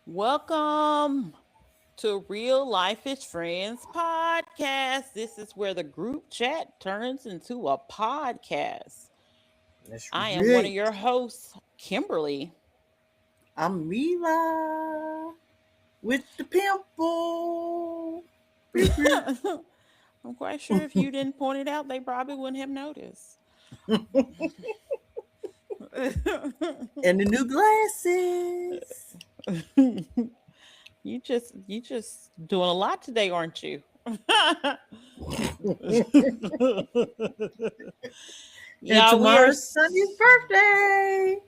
Welcome to RealLifeish Friends podcast. This is where the group chat turns into a podcast. That's I am one of right. your hosts, Kimberly. I'm Meela with the pimple. Pew, pew. I'm quite sure if you didn't point it out, they probably wouldn't have noticed. And the new glasses. you just doing a lot today, aren't you? And Yeah, we are. tomorrow's Sunny's birthday.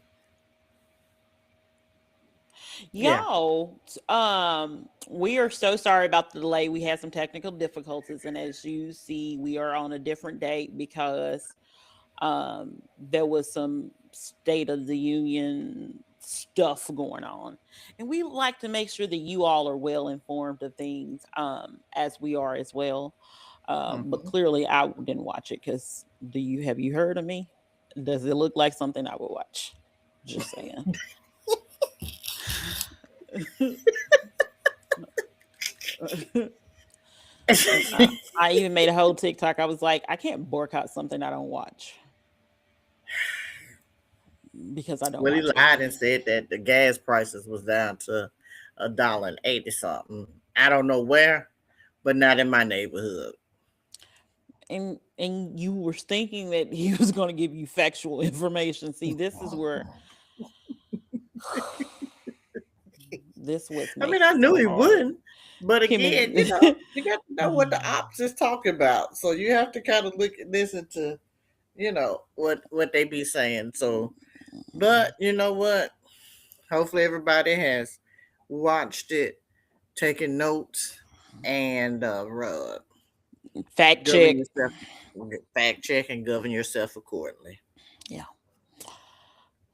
Yeah. We are so sorry about the delay. We had some technical difficulties, and as you see, we are on a different date because there was some State of the Union stuff going on, and we like to make sure that you all are well informed of things, as we are as well. But Mhm. clearly, I didn't watch it because have you heard of me? Does it look like something I would watch? Just saying. I even made a whole TikTok. I was like, I can't boycott something I don't watch because I don't Well, he watch it. lied and said that the gas prices was down to $1.80 something. I don't know where, but not in my neighborhood. And you were thinking that he was going to give you factual information. See, this is where this what I mean, makes I it knew so he hard. wouldn't. But again, Kimmy, you got to know what the ops is talking about. So you have to kind of listen to, what they be saying. So, but you know what? Hopefully everybody has watched it, taken notes, and fact govern check. yourself, fact check and govern yourself accordingly. Yeah.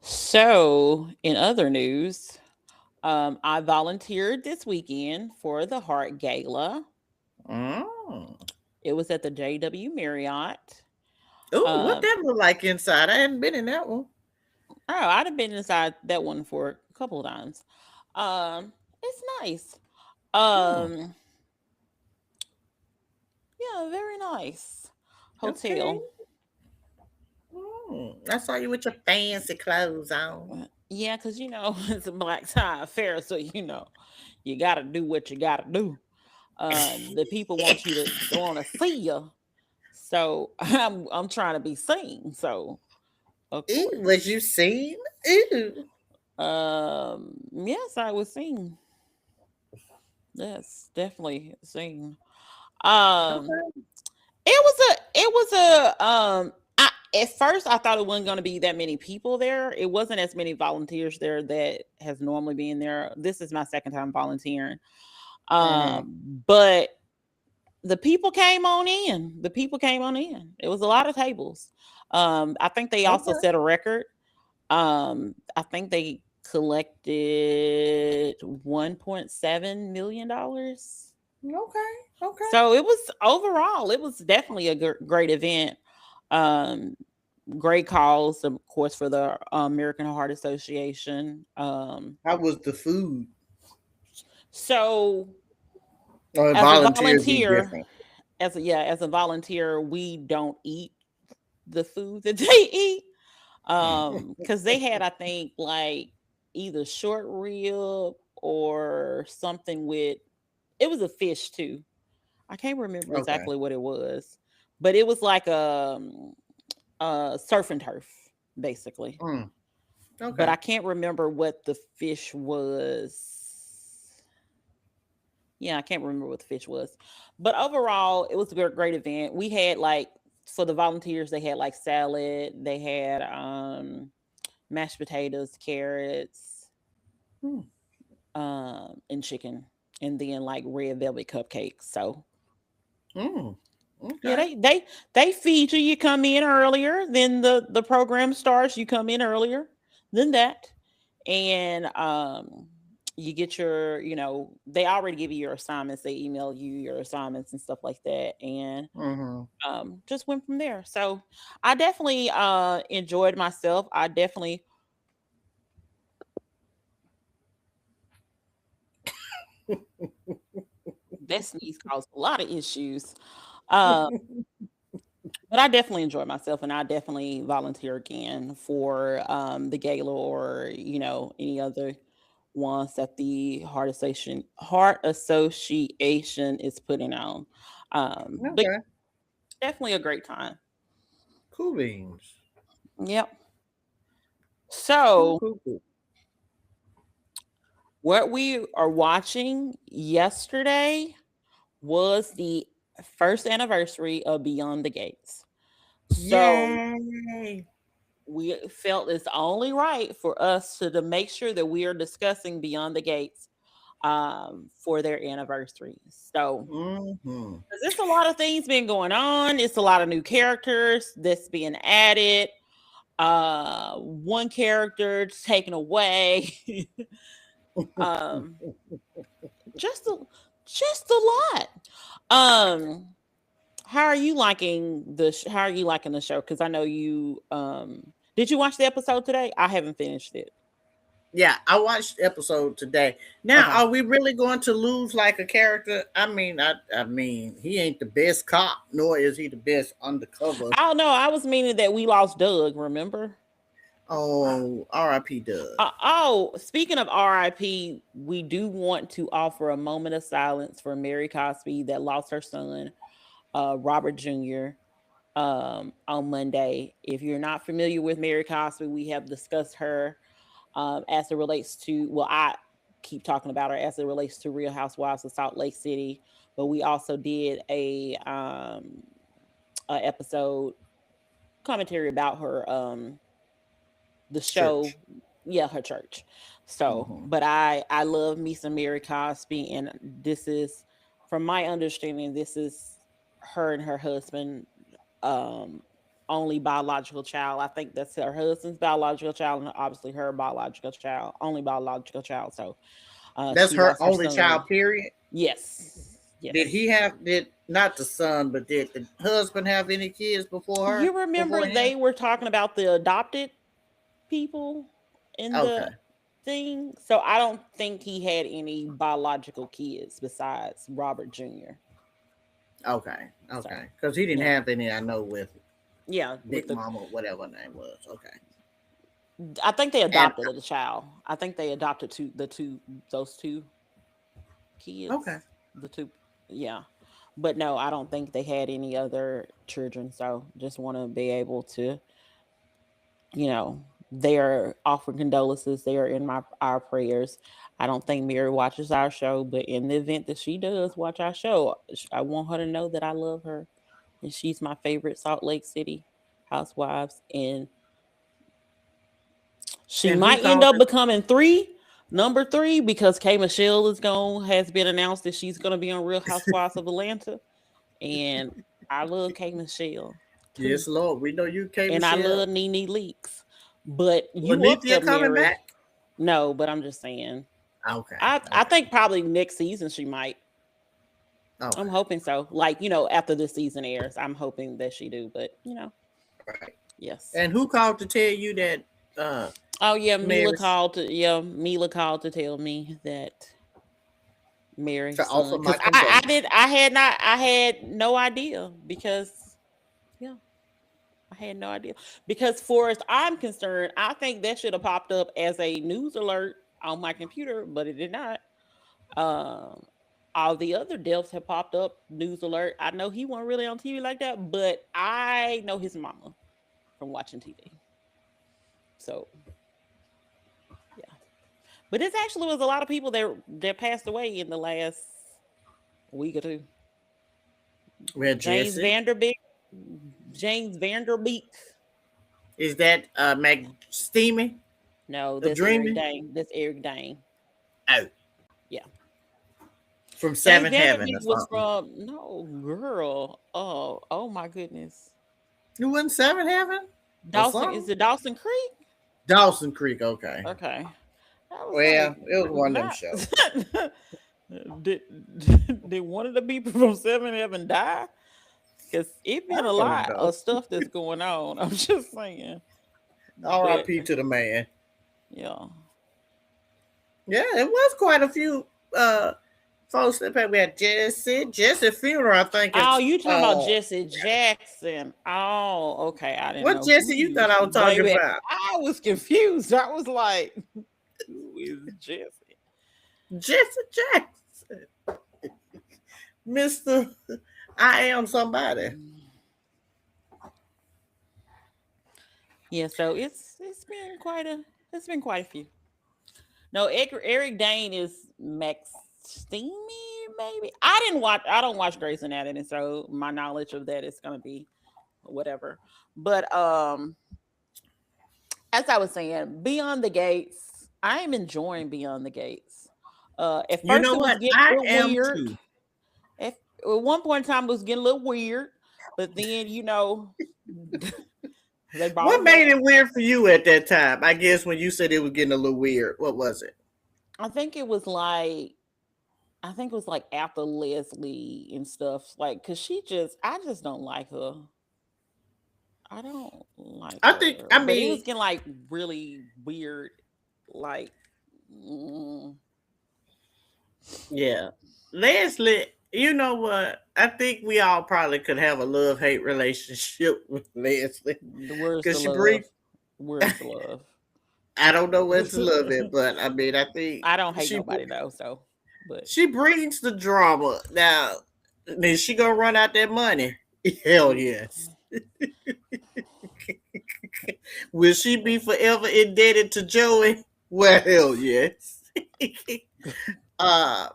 So, in other news, I volunteered this weekend for the Heart Gala. Mm. It was at the JW Marriott. Oh, what Um, that look like inside? I hadn't been in that one. oh, I'd have been inside that one for a couple of times. It's nice. Hmm. Um, yeah, very nice Okay. hotel. I saw you with your fancy clothes on. Yeah, because it's a black tie affair, so you got to do what you got to do. The people want you to they want to see you, so I'm trying to be seen. So of Ew, was course, you seen? Ew. yes, I was seen. Yes, definitely seen. Um, Okay. At first I thought it wasn't going to be that many people there. It wasn't as many volunteers there that has normally been there. This is my second time volunteering. Mm-hmm. But the people came on in. The people came on in. It was a lot of tables. I think they also Okay. set a record. I think they collected $1.7 million. Okay. Okay. So it was overall, it was definitely a great event. Um, Great cause, of course, for the American Heart Association. How was the food? So Oh, as a volunteers eat volunteer, different. as a volunteer, we don't eat the food that they eat. Because they had, I think, like either short rib or something with it was a fish too. I can't remember Okay. exactly what it was, but it was like surf and turf, basically. Mm. But Okay. I can't remember what the fish was. Yeah, I can't remember what the fish was. But overall, it was a great event. We had like for the volunteers, they had like salad, they had mashed potatoes, carrots, Mm. and chicken, and then like red velvet cupcakes. So Mm. Yeah, Okay. they feed you. You come in earlier, then the program starts. You come in earlier than that, and you get your, they already give you your assignments. They email you your assignments and stuff like that, and Mm-hmm. just went from there. So I definitely enjoyed myself. I definitely, that sneeze caused a lot of issues. Uh, but I definitely enjoyed myself, and I definitely volunteer again for the gala, or any other ones that the Heart Association is putting on. But Okay. definitely a great time. Cool beans. Yep. Cool, So cool, cool. what we are watching yesterday was the first anniversary of Beyond the Gates. So Yay. we felt it's only right for us to make sure that we are discussing Beyond the Gates for their anniversary. So, Mm-hmm. 'cause there's a lot of things been going on. It's a lot of new characters that's being added. One character taken away. um, just a just a lot. Um, how are you liking how are you liking the show? Because I know you did you watch the episode today? I haven't finished it. Yeah, I watched the episode today. Now, Okay. are we really going to lose like a character? I mean, he ain't the best cop, nor is he the best undercover. I don't know. I was meaning that we lost Doug, remember? Oh, R.I.P. Doug. Speaking of RIP, we do want to offer a moment of silence for Mary Cosby that lost her son, Robert Jr., on Monday. If you're not familiar with Mary Cosby, we have discussed her as it relates to, well, I keep talking about her as it relates to Real Housewives of Salt Lake City, but we also did a episode commentary about her the show, Church. yeah, her church. So, Mm-hmm. but I love me some Mary Cosby, and this is, from my understanding, this is her and her husband um only biological child. I think that's her husband's biological child, and obviously her biological child, only biological child. So That's she her lost her only son. child, period. Yes, Did yes. he have, did not the son, but did the husband have any kids before her? You remember Before him? they were talking about the adopted people in Okay. the thing. So I don't think he had any biological kids besides Robert Jr. Okay. So Okay. Because he didn't yeah, have any, I know, with yeah. With Big the, Mama, whatever her name was. Okay. I think they And adopted the child. I think they adopted those two okay. kids. The two, yeah. But no, I don't think they had any other children. So just want to be able to, they are offering condolences. They are in our prayers. I don't think Mary watches our show, but in the event that she does watch our show, I want her to know that I love her, and she's my favorite Salt Lake City housewives. And she And who might end called up it? becoming number three, because K Michelle has been announced that she's gonna be on Real Housewives of Atlanta, and I love K Michelle too, Yes, Lord. We know you, K. and I Michelle. love Nene Leaks. But you up Lanithia there, coming Mary? back? No, but I'm just saying. Okay. I Okay. think probably next season she might. I'm Okay. hoping so. Like, after this season airs, I'm hoping that she do. But Right. yes. And who called to tell you that Oh yeah, Mary's Mila called to tell me that Mary's to offer son. my Because condolences? I had no idea, because yeah, I had no idea. Because for as I'm concerned, I think that should have popped up as a news alert on my computer, but it did not. Um, all the other deaths have popped up. News alert. I know he wasn't really on TV like that, but I know his mama from watching TV. So yeah, but this actually was a lot of people that passed away in the last week or two. Well, James Jesse. Vanderbeek, James Vanderbeek. Is that McSteamy? No, The that's Eric Dreamy? Dane. That's Eric Dane. Oh. Yeah. from They Seven Vanderbeek Heaven or was something. from no girl. Oh my goodness. You wasn't Seven Heaven or Dawson, is something? it Dawson Creek? Dawson Creek. Okay. Okay. I was like, Well, it was one of them not shows. did did one of the people from Seven Heaven die? Because it been I a don't lot know. of stuff that's going on. I'm just saying. But R.I.P. to the man. yeah. Yeah, it was quite a few folks that passed. We had Jesse funeral. I think Oh, it's you talking about Jesse Jackson. Oh, okay. I didn't what know who Jesse you you thought was, I was talking baby. about? I was confused. I was like, who is Jesse? Jesse Jackson, Mister. I am somebody. Yeah, so it's been quite a few. No, Eric Dane is Max Steamy, maybe. I don't watch Grey's Anatomy, so my knowledge of that is gonna be whatever. But as I was saying, Beyond the Gates, I am enjoying Beyond the Gates. At You first know it was what? getting a I little am weird. too. At one point in time it was getting a little weird, but then they brought What it back. made it weird for you at that time? I guess when you said it was getting a little weird. What was it? I think it was like I think it was like after Leslie and stuff, like, cause I just don't like her. I don't like I think. her, I but it was mean, getting like really weird, like, mm, yeah, Leslie. You know what? I think we all probably could have a love hate relationship with Leslie where's because the she love? brings. Where's the love? I don't know where to love it, but I mean, I think I don't hate she nobody though, so but she brings the drama. Now, is she gonna run out that money? Hell yes. Will she be forever indebted to Joey? Well, hell yes. uh,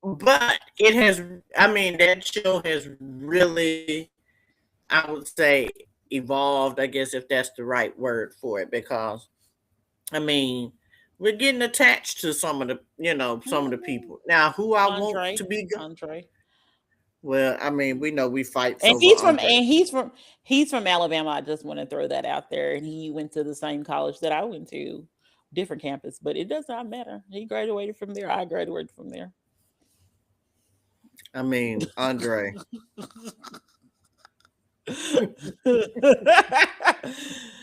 but it has. I mean, that show has really, I would say, evolved. I guess if that's the right word for it, because I mean, we're getting attached to some of the, some of the Mhm. people. Now, who I want Andre, to be, Andre, well, I mean, we know we fight and over Andre. he's from Alabama. I just want to throw that out there, and he went to the same college that I went to, different campus, but it does not matter. He graduated from there. I graduated from there. I mean, Andre.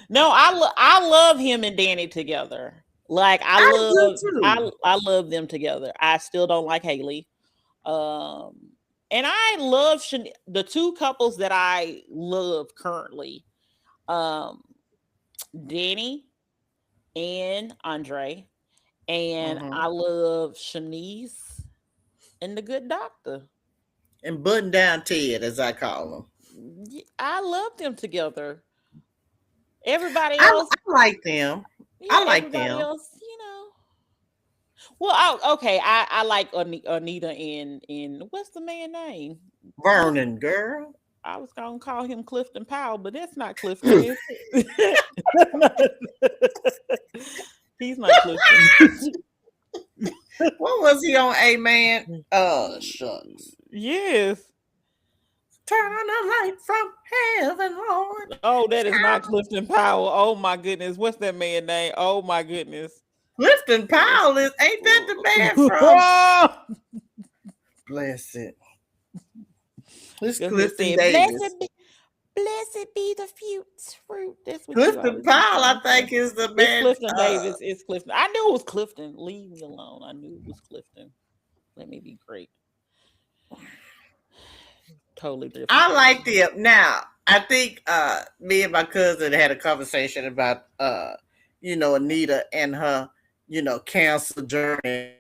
No, I love him and Danny together. Like I do too. I love them together. I still don't like Haley. Um, and I love the two couples that I love currently. Um, Danny and Andre, and Hmm. I love Shanice and the Good Doctor. And button down Ted, as I call him. I love them together. Everybody I, else, I like them. yeah, I like everybody them. else, Well, okay, I like Anita and what's the man name? What's Vernon, girl. I was gonna call him Clifton Powell, but that's not Clifton, is it? He's not Clifton. What was he on, A Man? Shucks. Yes. Turn on the light from heaven, Lord. Oh, that is not Clifton Powell. Oh my goodness. What's that man name? Oh my goodness. Clifton Powell is, ain't that the man from? Bless it. It's Because it Clifton said, Davis. blessed be the fruit. That's what you Clifton always be Powell, I trying to say. think, is the It's man. Clifton Davis. It's Clifton. I knew it was Clifton. Leave me alone. I knew it was Clifton. Let me be great. Totally different I like person. them. Now, I think me and my cousin had a conversation about Anita and her, cancer journey.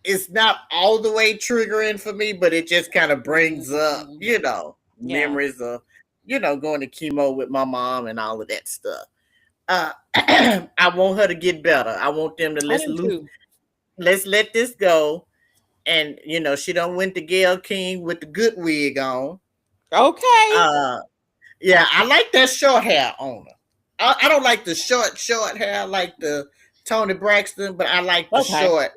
It's not all the way triggering for me, but it just kind of brings up, Mm, yeah. memories of, going to chemo with my mom and all of that stuff. I want her to get better. I want them to I do too. let's let this go. And she don't went to Gail King with the good wig on. Okay. Uh, yeah, I like that short hair on her. I don't like the short hair like the Tony Braxton, but I like the Okay. short,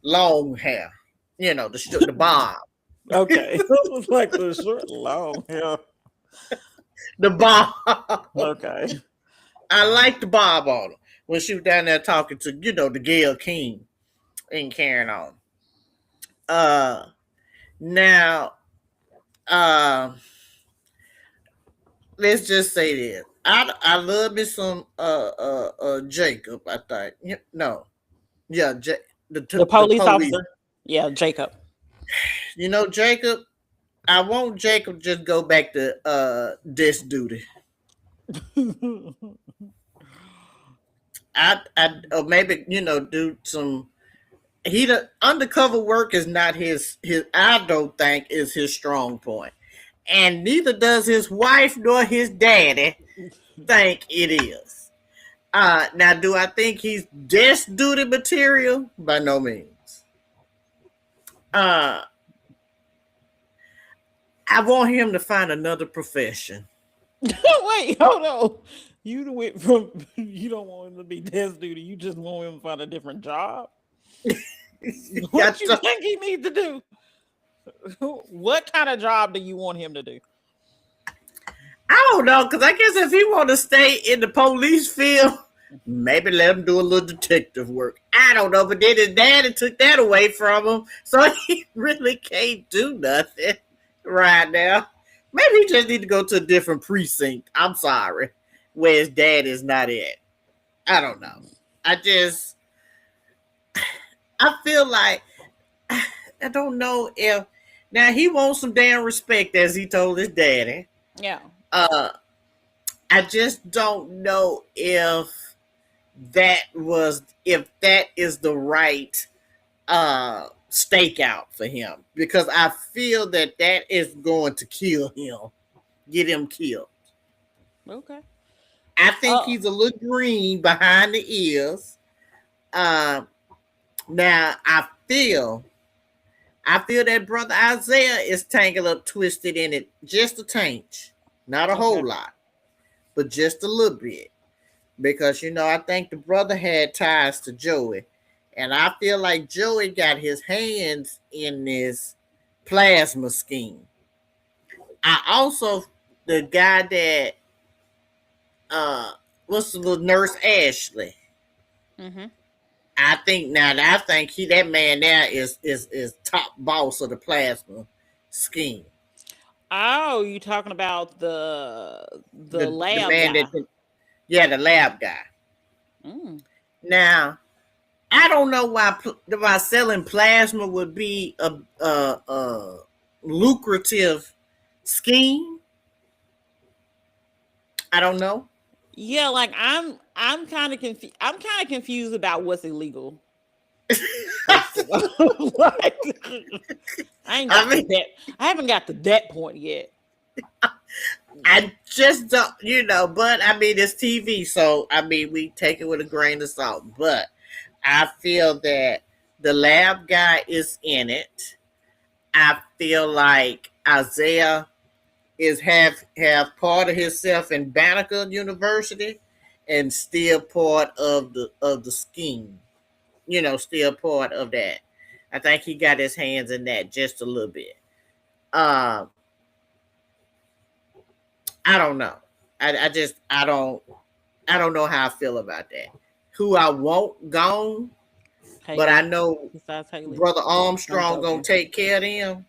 long hair. the bomb, Okay. It was like the short long hair. the bomb. Okay. I like the bob on her when she was down there talking to the Gail King and carrying on. Uh, now, uh, let's just say this. I love me some Jacob. I think no, yeah, The the police police. officer. Yeah, Jacob. Jacob. I want Jacob just go back to desk duty. I or maybe do some. The undercover work is not his. I don't think is his strong point, and neither does his wife nor his daddy think it is. Now, do I think he's desk duty material? By no means. Uh, I want him to find another profession. Wait, hold on. You went from you don't want him to be desk duty. You just want him to find a different job. What you think he needs to do? What kind of job do you want him to do? I don't know, because I guess if he want to stay in the police field, maybe let him do a little detective work. I don't know, but then his daddy took that away from him, so he really can't do nothing right now. Maybe he just need to go to a different precinct. I'm sorry, where his dad is not at. I don't know. I feel like I don't know if now he wants some damn respect as he told his daddy. Yeah. Uh, I just don't know if that is the right stakeout for him, because I feel that is going to kill him, get him killed. Okay. I think Oh, he's a little green behind the ears. Uh, Now I feel that brother Isaiah is tangled up, twisted in it just a tinge, not a okay. whole lot, but just a little bit. Because I think the brother had ties to Joey, and I feel like Joey got his hands in this plasma scheme. I also the guy that uh what's the little nurse Ashley. Mm-hmm. I think he that man there is top boss of the plasma scheme. Oh, you talking about the The lab man guy? the lab guy. Mm. Now I don't know why selling plasma would be a lucrative scheme. I don't know. Yeah, like I'm kind of confused. I'm kind of confused about what's illegal. First of all, like, I ain't I got to mean, that. I haven't got to that point yet. I just don't, but I mean, it's TV, so I mean, we take it with a grain of salt. But I feel that the lab guy is in it. I feel like Isaiah is have part of himself in Banneker University, and still part of the scheme. Still part of that. I think he got his hands in that just a little bit. Um, I don't know. I just I don't know how I feel about that. Who I want gone, but I Haley, know besides Haley, Brother I'm Armstrong gonna joking. take care of them.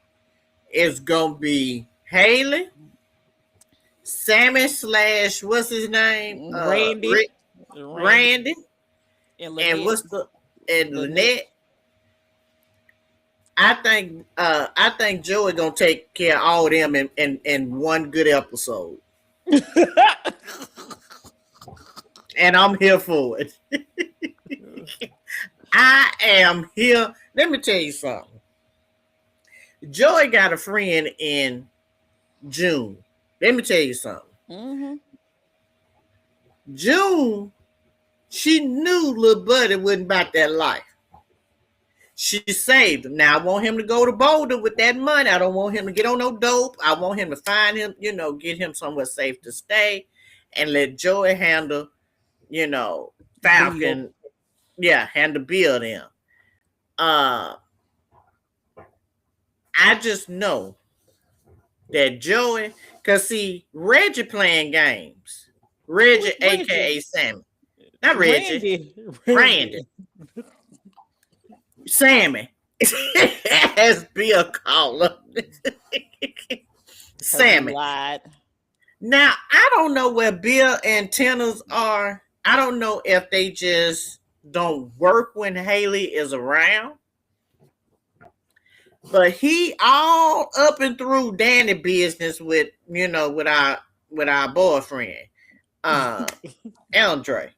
It's gonna be Haley, Sammy slash what's his name? Randy, Rick, Randy, Randy, and and Lynette, what's the and Lynette. Lynette. I think Joey gonna take care of all of them in one good episode, and I'm here for it. I am here. Let me tell you something. Joey got a friend in June. Let me tell you something. Mm-hmm. June, she knew little buddy wasn't about that life. She saved him. Now I want him to go to Boulder with that money. I don't want him to get on no dope. I want him to find him, get him somewhere safe to stay, and let Joey handle, you know, Bill. Falcon. Yeah, handle Bill them. Uh, I just know that Joey, cause see, Reggie playing games. Reggie, Which aka Reggie? Sammy. Not Reggie. Randy. Randy. Randy. Sammy. As Bill caller. Because he Sammy. lied. Now, I don't know where Bill antennas are. I don't know if they just don't work when Haley is around. But he all up and through Danny business with, with our boyfriend, uh Andre.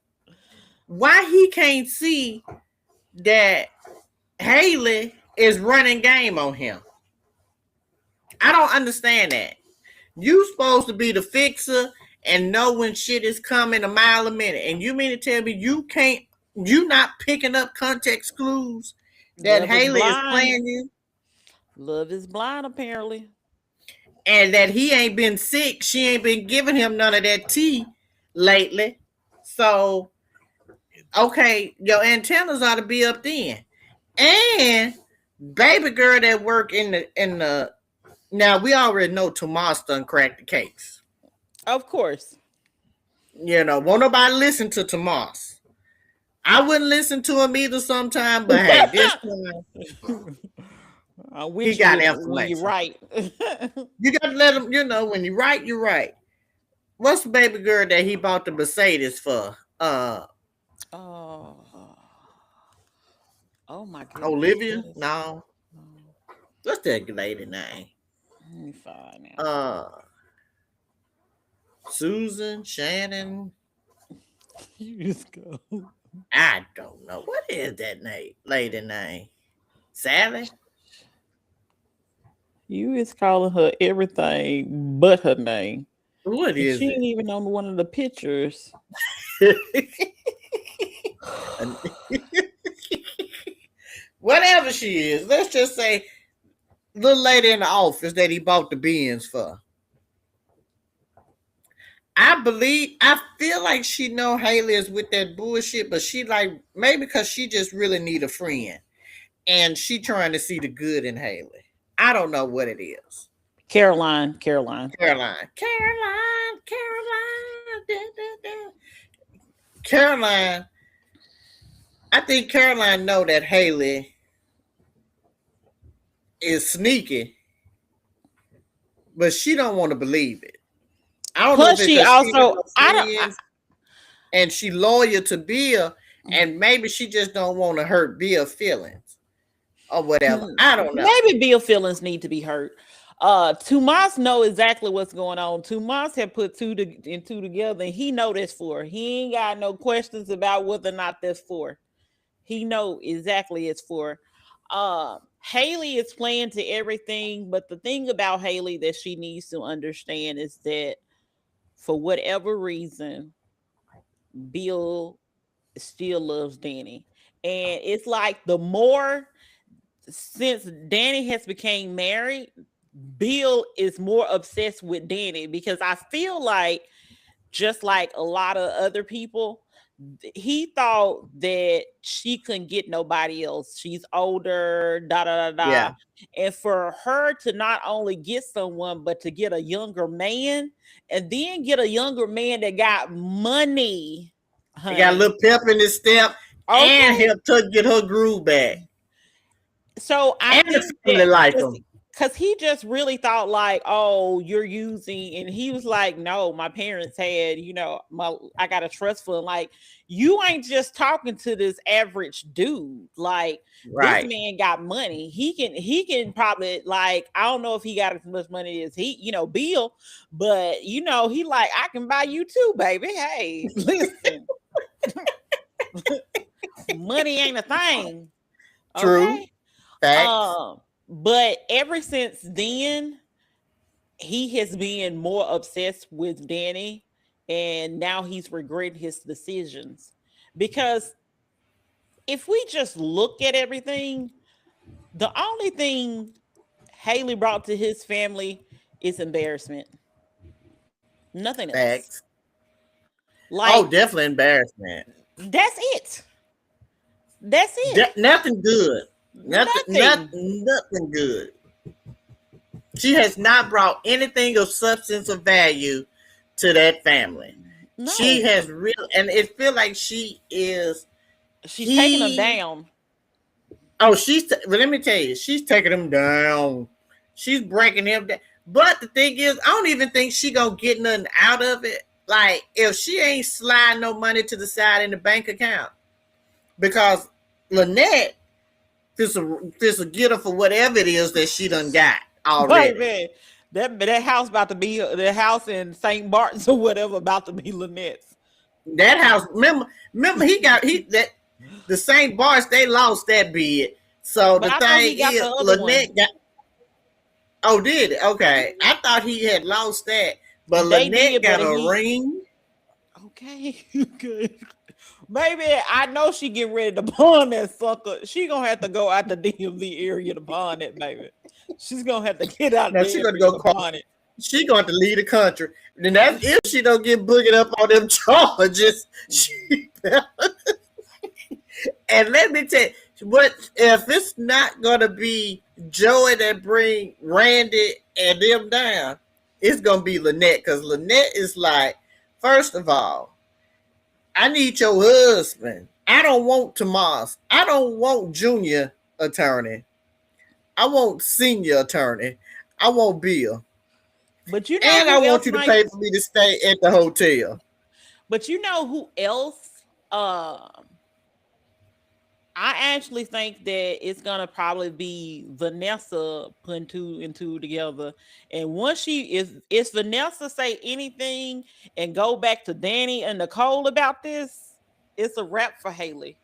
Why he can't see that Haley is running game on him? I don't understand that. You supposed to be the fixer and know when shit is coming a mile a minute. And you mean to tell me you not picking up context clues that Love is Haley is blind. playing you Love is blind, apparently. and that he ain't been sick. She ain't been giving him none of that tea lately. So, okay, your antennas ought to be up then. And baby girl that work in the now we already know Tomas done cracked the case. Of course. Won't nobody listen to Tomas. I wouldn't listen to him either sometime, but hey, this time I'm he with you got when you're information. right. You got to let him, when you're right, you're right. What's the baby girl that he bought the Mercedes for? Oh, oh my goodness. Olivia? What is No. oh, What's that lady name? let me find out. Uh, Susan, Shannon. You just go. I don't know. What is that lady name? Sally? You is calling her everything but her name. What And is she it? ain't even on one of the pictures. Whatever she is, let's just say little lady in the office that he bought the beans for. I feel like she know Haley is with that bullshit, but she like maybe because she just really need a friend and she trying to see the good in Haley. I don't know what it is. Caroline. Caroline. Caroline. Da, da, da. Caroline. I think Caroline know that Haley is sneaky, but she don't want to believe it. I don't know if Plus, it's she because she and also, her I don't, friends and she loyal to Bill, and maybe she just don't want to hurt Bill's feelings or whatever. I don't know. maybe Bill feelings need to be hurt. Tomas know exactly what's going on. Tomas have put and two together, and he know this for. He ain't got no questions about whether or not that's for. He know exactly it's for. Haley is playing to everything, but the thing about Haley that she needs to understand is that for whatever reason, Bill still loves Danny. And it's like the more since Danny has became married, Bill is more obsessed with Danny because I feel like just like a lot of other people, he thought that she couldn't get nobody else. She's older, da da da da. Yeah, And for her to not only get someone, but to get a younger man, and then get a younger man that got money, he got a honey. little pep in his step, and Okay. helped her get her groove back, So I and the think family that like him. because he just really thought like, oh, you're using, and he was like, no, my parents had, my I got a trust fund. Like, you ain't just talking to this average dude. Like, this Right, man got money. He can probably like, I don't know if he got as much money as Bill, but he like, I can buy you too, baby. Hey, listen, money ain't a thing. true, Okay. facts, But ever since then, he has been more obsessed with Danny, and now he's regretting his decisions. Because if we just look at everything, the only thing Haley brought to his family is embarrassment. Nothing else. facts. Oh, Like, definitely embarrassment. that's it. That's it. Nothing good. Nothing, Nothing. nothing good. She has not brought anything of substance or value to that family. She No, has real, and it feel like she is. she's taking them He down. Oh, but let me tell you, she's taking him down. She's breaking him down. But the thing is, I don't even think she gonna get nothing out of it. Like if she ain't sliding no money to the side in the bank account, because Lynette this will get her for whatever it is that she done got already. Baby, that house about to be the house in St. Bart's or whatever about to be Lynette's. That house, remember he that the St. Barts, they lost that bid. So But the I thought thing he got is, the other one. Lynette got. Oh, did it? Okay. I thought he had lost that. But They Lynette did, but got a he ring. okay. Good. Maybe I know she get ready to pawn that sucker. She gonna have to go out the DMV area to pawn it, baby. She's gonna have to get out Now she there gonna area go to call. pawn it. She going to leave the country. And that's if she don't get boogered up on them charges. She, and let me tell you, what if it's not gonna be Joey that bring Randy and them down, it's gonna be Lynette. Because Lynette is like, first of all, I need your husband. I don't want Tomas. I don't want junior attorney. I want senior attorney. I want Bill. But you know And I who want else you to might pay for me to stay at the hotel. but you know who else I actually think that it's gonna probably be Vanessa putting two and two together. And once she is Vanessa say anything and go back to Danny and Nicole about this, it's a wrap for Haley.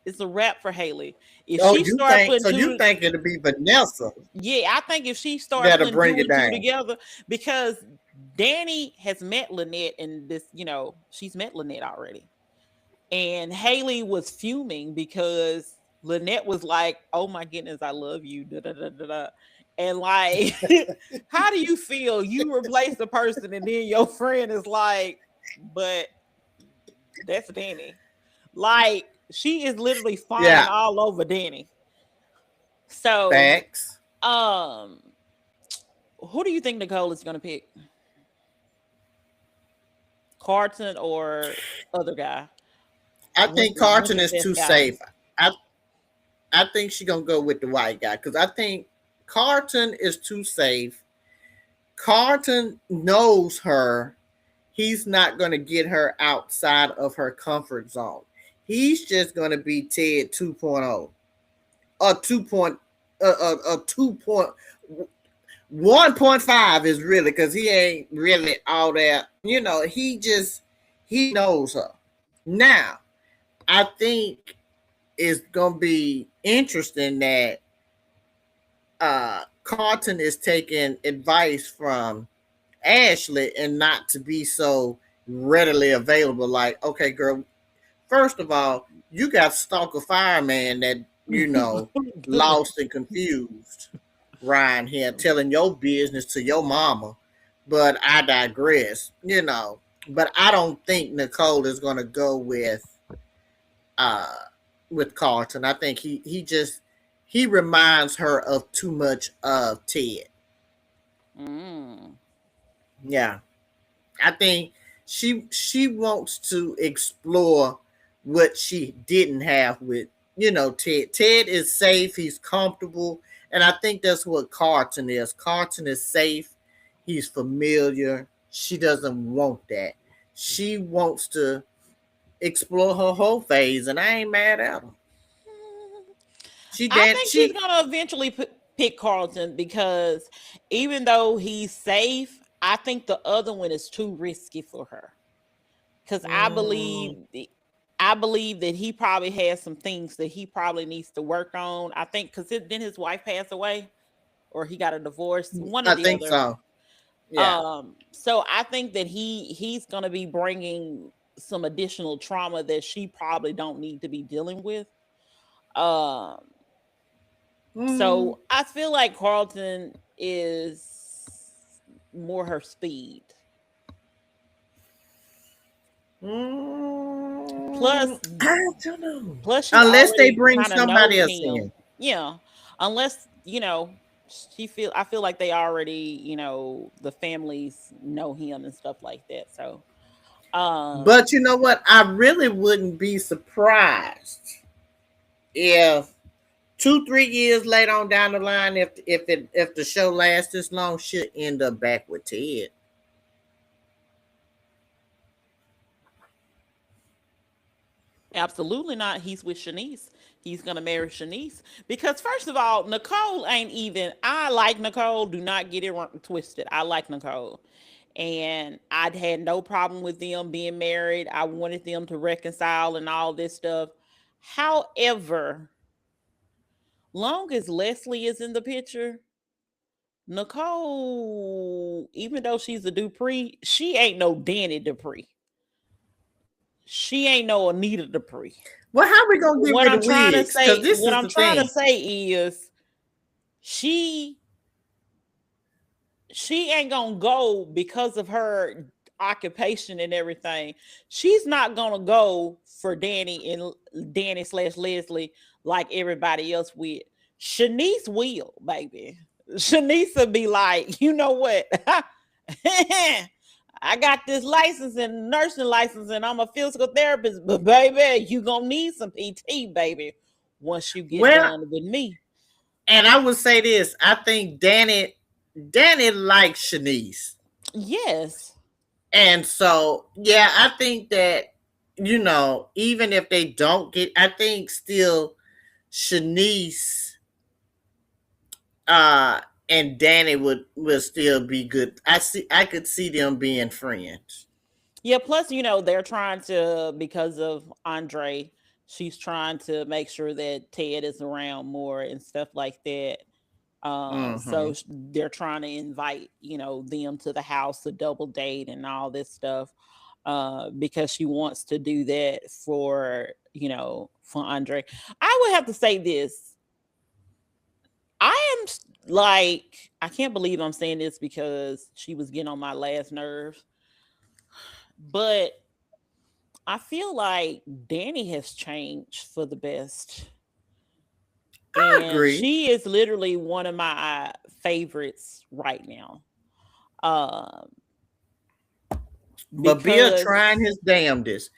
It's a wrap for Haley. If Oh, she you start think putting so? You two, think it'll be Vanessa yeah, I think if she start that'll putting bring two it and two down? together, because Danny has met Lynette and this, she's met Lynette already. And Haley was fuming because Lynette was like, "Oh my goodness, I love you." Da, da, da, da, da. And like, how do you feel? You replace the person, and then your friend is like, "But that's Danny." Like, she is literally fawning Yeah, all over Danny. So, facts. um, who do you think Nicole is gonna pick? Carton or other guy? I think What's Carton your is best too guy? safe. I I think she gonna go with the white guy because I think Carton is too safe. Carton knows her. He's not gonna get her outside of her comfort zone. He's just gonna be Ted 2.0 or 1.5 is really because he ain't really all that. He knows her. Now, I think it's gonna be interesting that Carlton is taking advice from Ashley and not to be so readily available. Like, okay, girl, first of all, you got stalker fireman that lost and confused Ryan here telling your business to your mama. But I digress, But I don't think Nicole is gonna go uh with Carlton. I think he reminds her of too much of Ted. Mm. Yeah. I think she wants to explore what she didn't have with Ted. Ted is safe, he's comfortable, and I think that's what Carlton is. Carlton is safe, he's familiar. She doesn't want that. She wants to explore her whole phase, and I ain't mad at her. She I dan think she's she gonna eventually pick Carlton because even though he's safe, I think the other one is too risky for her. Because mm, I believe that he probably has some things that he probably needs to work on. I think because then his wife passed away or he got a divorce, one or I the think other. so. Yeah. So I think that he's gonna be bringing some additional trauma that she probably don't need to be dealing with. Um, Mm, so I feel like Carlton is more her speed. Plus, I don't know. plus she Unless they already bring kind of somebody know else him. in. Yeah, unless. I feel like they already, the families know him and stuff like that. So, But you know what? I really wouldn't be surprised if 2, 3 years later on down the line, if the show lasts this long, she'll end up back with Ted. absolutely not. He's with Shanice. He's gonna marry Shanice because first of all, Nicole ain't even. I like Nicole. Do not get it twisted. I like Nicole, and I'd had no problem with them being married. I wanted them to reconcile and all this stuff. However, long as Leslie is in the picture, Nicole, even though she's a Dupree, she ain't no Danny Dupree. She ain't no Anita Dupree. Well, how we gonna get What rid I'm of trying to wigs? Because say, this what is I'm the trying to thing. say is she she ain't gonna go because of her occupation and everything. She's not gonna go for Danny slash Leslie like everybody else will. Shanice will, baby. Shanice will be like, you know what? I got this license and nursing license and I'm a physical therapist, but baby, you gonna need some PT, baby, once you get Well, done with me. and I would say this: I think Danny likes Shanice, Yes. and so yeah, I think that even if they don't get, I think still Shanice uh and Danny would still be good. I could see them being friends. Yeah, plus, they're trying to, because of Andre, she's trying to make sure that Ted is around more and stuff like that. Mm-hmm. So they're trying to invite, them to the house to double date and all this stuff. Because she wants to do that for Andre. I would have to say this. I am like, I can't believe I'm saying this because she was getting on my last nerves, but I feel like Danny has changed for the best. I And agree. she is literally one of my favorites right now. Um, But Bill trying because his damnedest.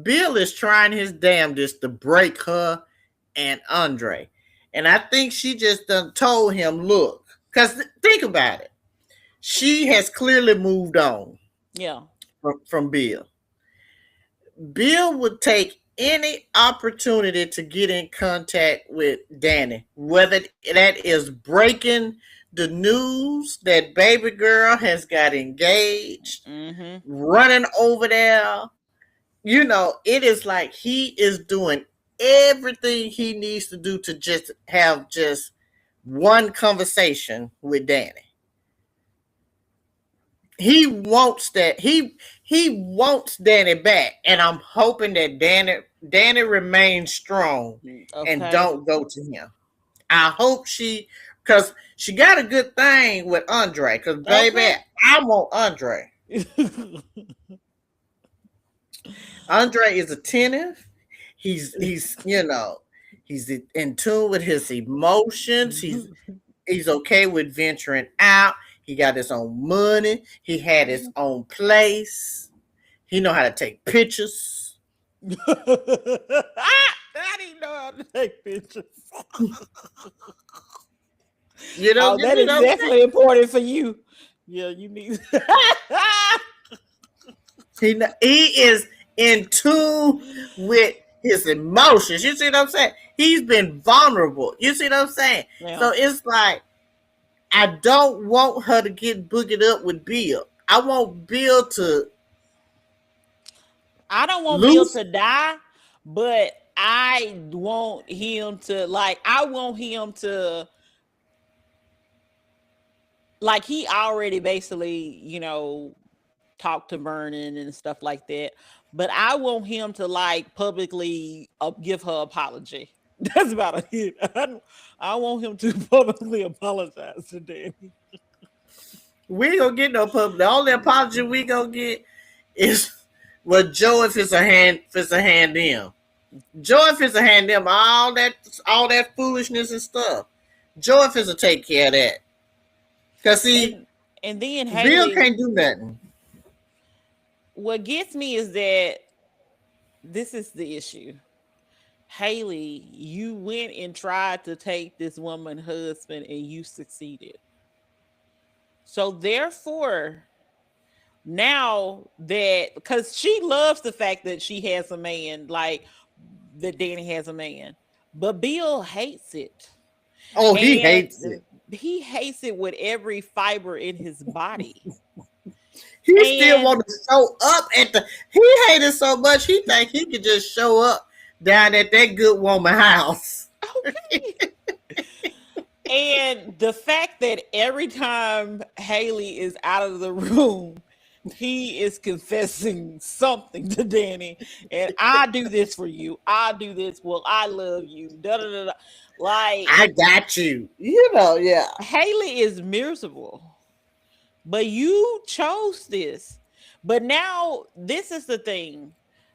Bill is trying his damnedest to break her and Andre. And I think she just done told him, look, because think about it. She has clearly moved on yeah. from Bill. Bill would take any opportunity to get in contact with Danny, whether that is breaking the news that baby girl has got engaged, Mhm. running over there. It is like he is doing everything he needs to do to just have just one conversation with Danny. He wants Danny back, and I'm hoping that Danny remains strong and Okay. don't go to him. I hope because she got a good thing with Andre. Because baby, Okay. I want Andre. Andre is attentive. He's in tune with his emotions. He's okay with venturing out. He got his own money. He had his own place. He know how to take pictures. I didn't know how to take pictures. Oh, You that see is what I'm definitely saying? important for you. Yeah, you need. He is in tune with his emotions. You see what I'm saying? He's been vulnerable. You see what I'm saying? Yeah. So it's like I don't want her to get boogered up with Bill. I want Bill to I don't want Bill loose. to die, but I want him to like. I want him to like. He already basically, talk to Vernon and stuff like that. But I want him to like publicly give her apology. That's about it. I want him to publicly apologize to Danny. We ain't gonna get no public. The only apology we gonna get is Joe if it's a hand them. Joe if it's a hand them all that foolishness and stuff. Joe if it's a take care of that. Cause see, and and then Bill Haley, can't do nothing. what gets me is that this is the issue. Haley, you went and tried to take this woman husband and you succeeded. So therefore, now that because she loves the fact that she has a man, like that Danny has a man, but Bill hates it. Oh, he And hates it. he hates it with every fiber in his body. He still And want to show up at the. He hated so much. He think he could just show up down at that good woman house. okay. And the fact that every time Haley is out of the room, he is confessing something to Danny. And I do this for you. I do this. Well, I love you. Da da da da. Like I got you. You know, yeah. Haley is miserable, but you chose this. But now this is the thing.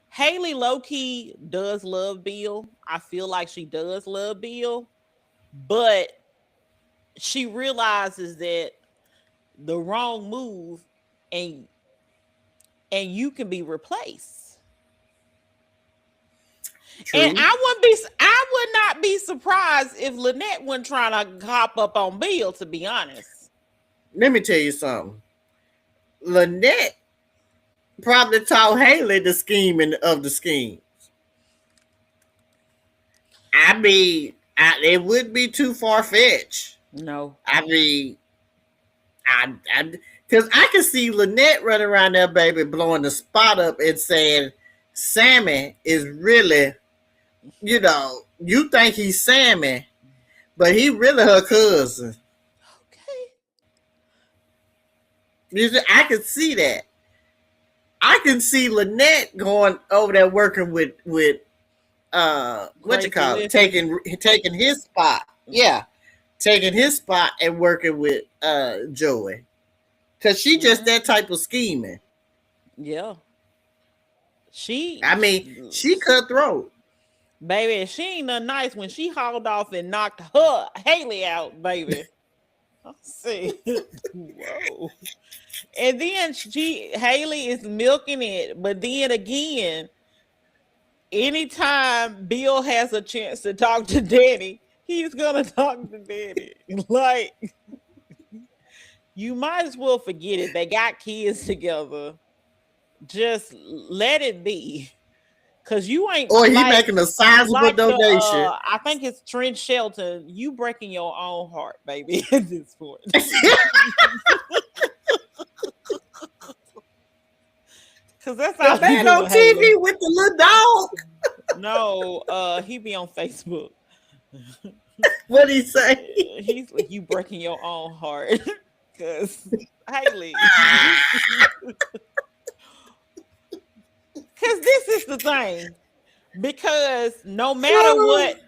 Haley low key does love Bill. I feel like she does love Bill, but she realizes that the wrong move and you can be replaced. And True. I would not be surprised if Lynette wasn't trying to hop up on Bill, to be honest. Let me tell you something. Lynette probably taught Haley the scheming of the schemes. I mean, it wouldn't be too far fetched. No. I mean, because I can see Lynette running around there, baby, blowing the spot up and saying, Sammy is really, you think he's Sammy, but he really her cousin. Okay. I can see that. I can see Lynette going over there working with what you Crazy call it, listen. taking his spot. Yeah, taking his spot and working with Joey, cause she just that type of scheming. Yeah. She, I mean, she cutthroat. baby, she ain't nothing nice when she hauled off and knocked her Haley out, baby. I see. Whoa. And then Haley is milking it, but then again, anytime Bill has a chance to talk to Danny, he's gonna talk to Danny. Like, you might as well forget it. They got kids together. Just let it be. Cause you ain't Or he like making a sizable the donation. I think it's Trent Shelton. You breaking your own heart, baby, at this point. Cause that's The all he man do on with Haley. TV with the little dog. No, he be on Facebook. What he say? He's like, you breaking your own heart. Cause Haley. Cause this is the thing. Because no matter what,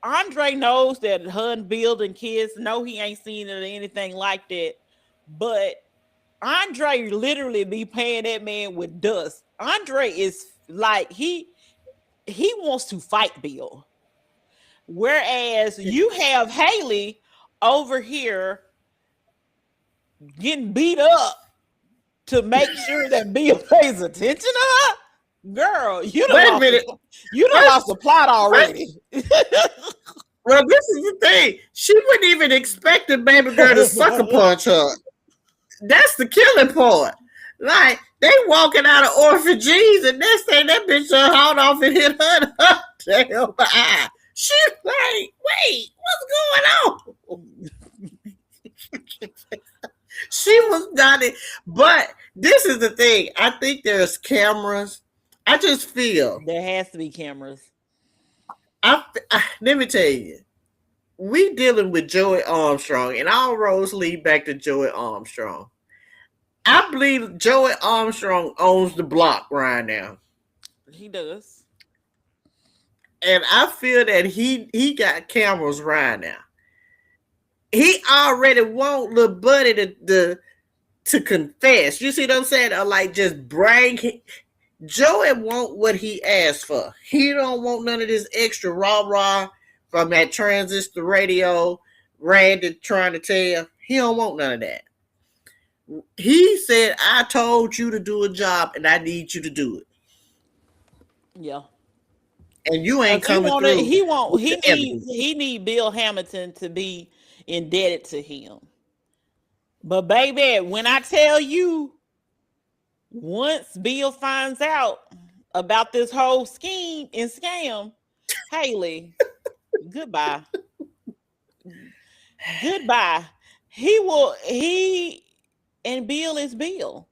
Andre knows that her and Bill and kids know he ain't seen it or anything like that. But Andre literally be paying that man with dust. Andre is like he wants to fight Bill. Whereas you have Haley over here getting beat up to make sure that Bill pays attention to her. Girl, Wait a minute. You done lost the plot already. Well, this is the thing. She wouldn't even expect the baby girl to sucker punch her. That's the killing part. Like, they walking out of orphanages, and next thing that bitch done hauled off and hit her in her damn eye. She like, wait, what's going on? She was not it. But this is the thing. I think there's cameras. I just feel. There has to be cameras. Let me tell you. We dealing with Joey Armstrong, and all roads lead back to Joey Armstrong. I believe Joey Armstrong owns the block right now. He does. And I feel that he got cameras right now. He already want little buddy to confess. You see what I'm saying? Or like just brag. Joey want what he asked for. He don't want none of this extra rah-rah from that transistor radio Randy trying to tell. He don't want none of that. He said, I told you to do a job and I need you to do it. Yeah. And you Cause ain't coming through with the evidence. he need Bill Hamilton to be indebted to him. But baby, when I tell you, once Bill finds out about this whole scheme and scam, Haley, goodbye. Goodbye. He and Bill is Bill.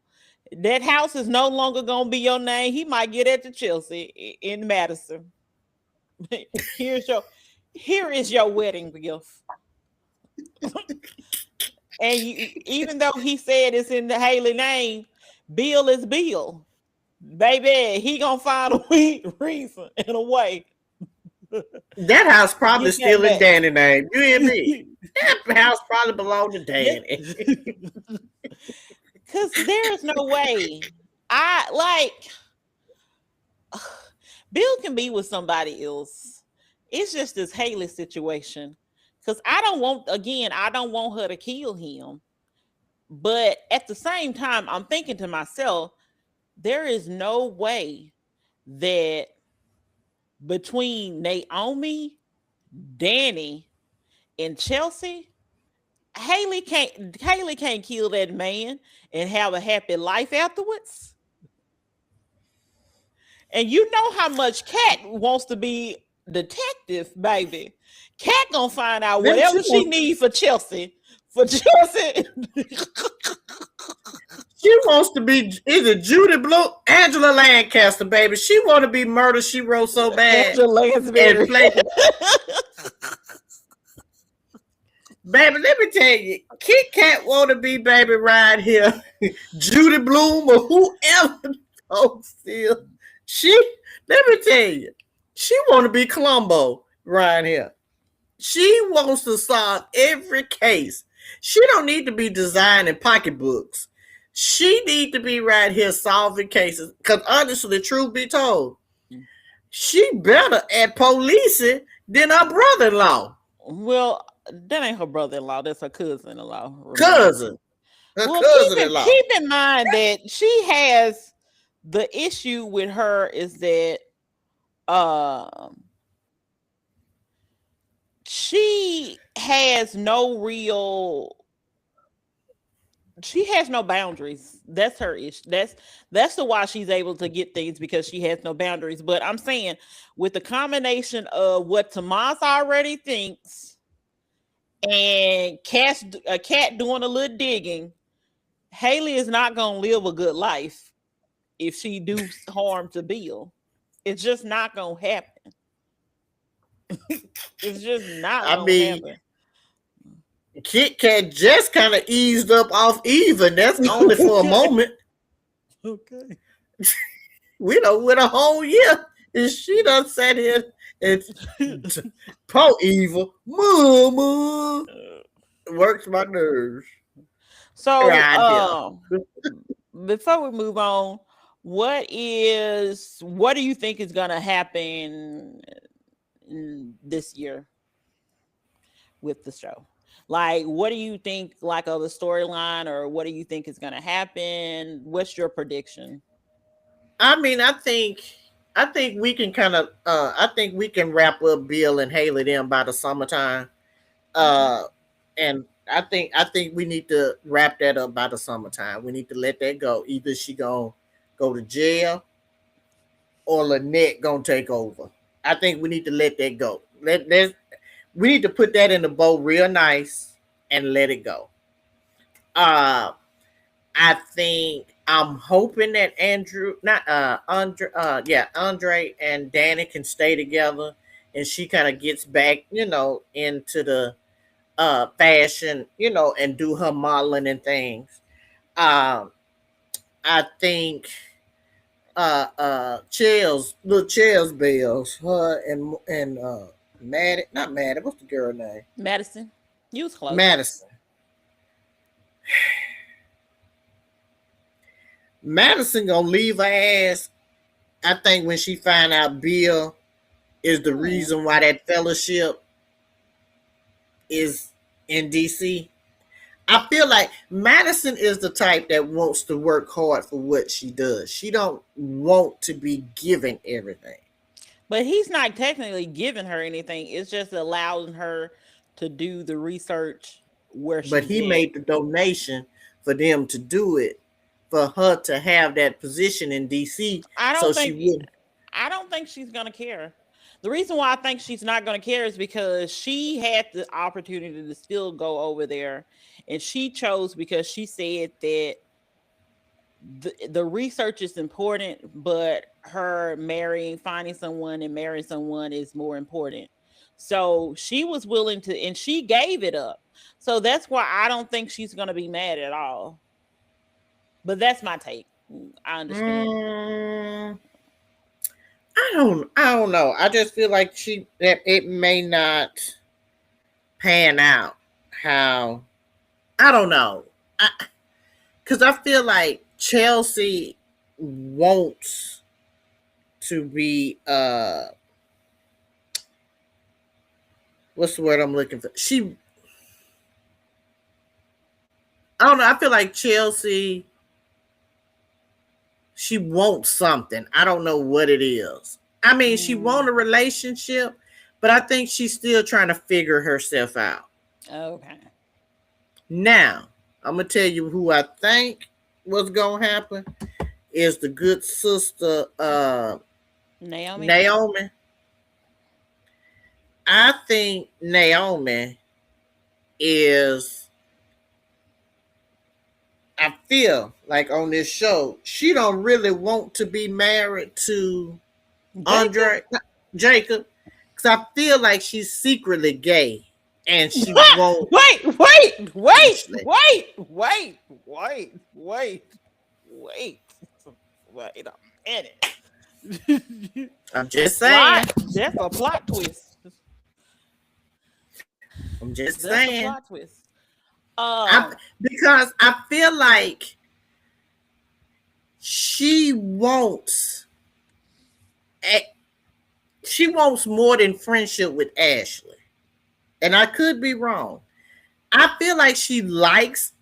That house is no longer gonna be your name. He might get it to Chelsea in Madison. Here's your here is your wedding gift. And even though he said it's in the Haley name, Bill is Bill. Baby, he gonna find a reason and a way That house to probably get that still in back. Danny name. You hear me? That house probably belonged to Danny. Cause there is no way. I like Bill can be with somebody else. It's just this Haley situation. Cause I don't want her to kill him. But at the same time, I'm thinking to myself, there is no way that between Naomi, Danny, and Chelsea, Haley can't kill that man and have a happy life afterwards. And you know how much Cat wants to be detective, baby. Cat gonna find out Then whatever she needs for Chelsea. For Chelsea, she wants to be either Judy Blue, Angela Lancaster, baby. She want to be Murder She Wrote so bad Angela and Lansbury. play. Baby, let me tell you, Kit Kat want to be baby right here, Judy Bloom or whoever. Oh, still, she. Let me tell you, she want to be Columbo right here. She wants to solve every case. She don't need to be designing pocketbooks. She need to be right here solving cases. Cause honestly, truth be told, she better at policing than her brother-in-law. Well, that ain't her brother-in-law. That's her cousin-in-law. Remember? Cousin. Her Well, cousin-in-law. keep in mind that she has the issue with her is that um she has no real she has no boundaries. That's her issue. That's the why she's able to get things because she has no boundaries. But I'm saying with the combination of what Tomas already thinks and a cat doing a little digging, Haley is not gonna live a good life if she do harm to Bill. It's just not gonna happen. It's just not I gonna mean, happen. Kit Kat just kind of eased up off even. That's only for a Okay. moment. Okay. We know with a whole year. And she done sat here and po evil. Mama. Works my nerves. So, Right here. before we move on, what do you think is gonna happen this year with the show? Like, what do you think, like, of the storyline, or what do you think is gonna happen? What's your prediction? I mean, I think we can kind of I think we can wrap up Bill and Haley them by the summertime. Okay. Uh and I think we need to wrap that up by the summertime. We need to let that go. Either she gonna go to jail or Lynette gonna take over. I think we need to let that go. We need to put that in the bowl real nice and let it go. Uh I think I'm hoping that Andrew, not Andre, Andre and Danny can stay together, and she kind of gets back, into the fashion, and do her modeling and things. Um, I think Chels Bells, her and Maddie, not Maddie, what's the girl name? Madison, you was close. Madison. Madison gonna leave her ass. I think when she find out Bill is the Hmm. reason why that fellowship is in DC, I feel like Madison is the type that wants to work hard for what she does. She don't want to be given everything. But he's not technically giving her anything. It's just allowing her to do the research where But she's he at. made the donation for them to do it, for her to have that position in DC, I so don't she think wouldn't. I don't think she's gonna care. The reason why I think she's not gonna care is because she had the opportunity to still go over there, and she chose because she said that the research is important, but her finding someone and marrying someone is more important. So she was willing to, and she gave it up. So that's why I don't think she's gonna be mad at all. But that's my take. I understand. Mm, I don't know. I just feel like that it may not pan out how, I don't know. Because I feel like Chelsea wants to be what's the word I'm looking for? I don't know. I feel like Chelsea, she wants something. I don't know what it is. I mean, she Mm, wants a relationship, but I think she's still trying to figure herself out. okay. Now, I'm gonna tell you who I think what's gonna happen is the good sister Naomi. Naomi. I think Naomi is, I feel like on this show, she don't really want to be married to Jacob. Andre Jacob, because I feel like she's secretly gay and she won't Ashley. Wait. Wait a minute. I'm just saying. Plot. That's a plot twist. I'm just That's a saying. plot twist. I, because I feel like she wants she wants more than friendship with Ashley. And I could be wrong. I feel like she likes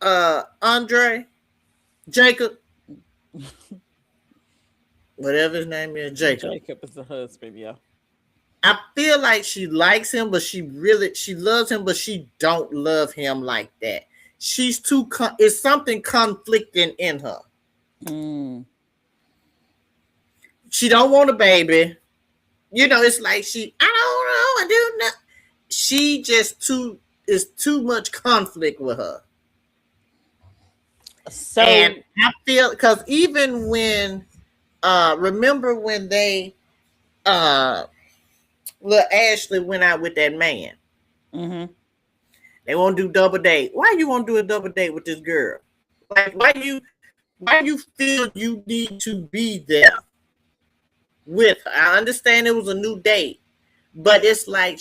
Andre Jacob, whatever his name is, Jacob. Jacob is the husband, yeah. I feel like she likes him, but she loves him, but she don't love him like that. She's it's something conflicting in her. Mm. She don't want a baby. You know, it's like I don't know, I do not. She just is too much conflict with her. And So, I feel, because even when remember when they little Ashley went out with that man. mm-hmm. They want to do double date. Why you want to do a double date with this girl? Like why you feel you need to be there with her? I understand it was a new date, but it's like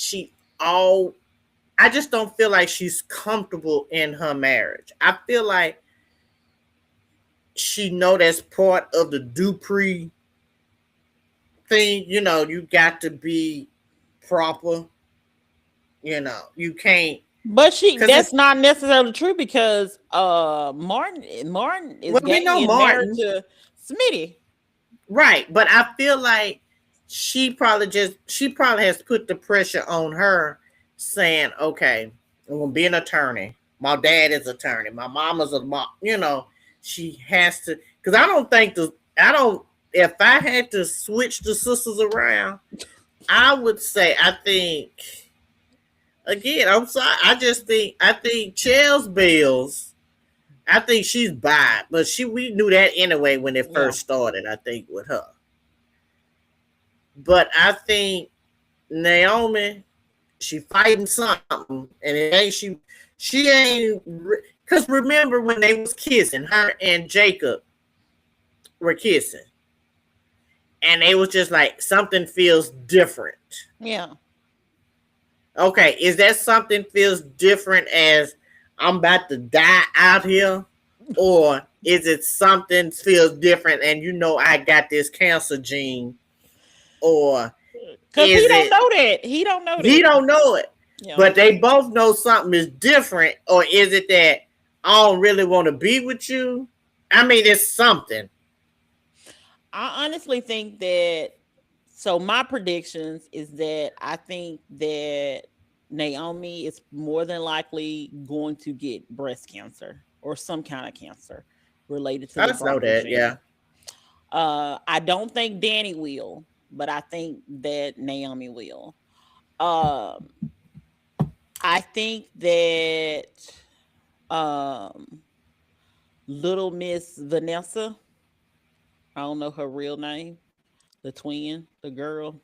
I just don't feel like she's comfortable in her marriage. I feel like she know that's part of the Dupree thing. You know, you got to be proper. You know, you can't, But because that's it's, not necessarily true because Martin is well, we know gay and married Martin, to Smitty. right? But I feel like she probably has put the pressure on her, saying, "Okay, I'm gonna be an attorney. My dad is attorney. My mama's a mom. You know, she has to." Because I don't. If I had to switch the sisters around, I would say I think. Again, I'm sorry. I think Chels Bills. I think she's bi, but we knew that anyway when it Yeah. first started. I think with her, but I think Naomi, she fighting something, and it ain't she ain't, because remember when they was kissing, her and Jacob were kissing, and they was just like something feels different. Yeah. Okay, is that something feels different as I'm about to die out here? Or is it something feels different and you know I got this cancer gene? Or Because he is don't it know that. He don't know he that. don't know it? Yeah. but they both know something is different, or is it that I don't really want to be with you? I mean, it's something. I honestly think that, so my predictions is that I think that Naomi is more than likely going to get breast cancer or some kind of cancer related to I the just know BRCA that, yeah. gene. I don't think Danny will, but I think that Naomi will. Um, I think that um, little Miss Vanessa, I don't know her real name, the twin, the girl.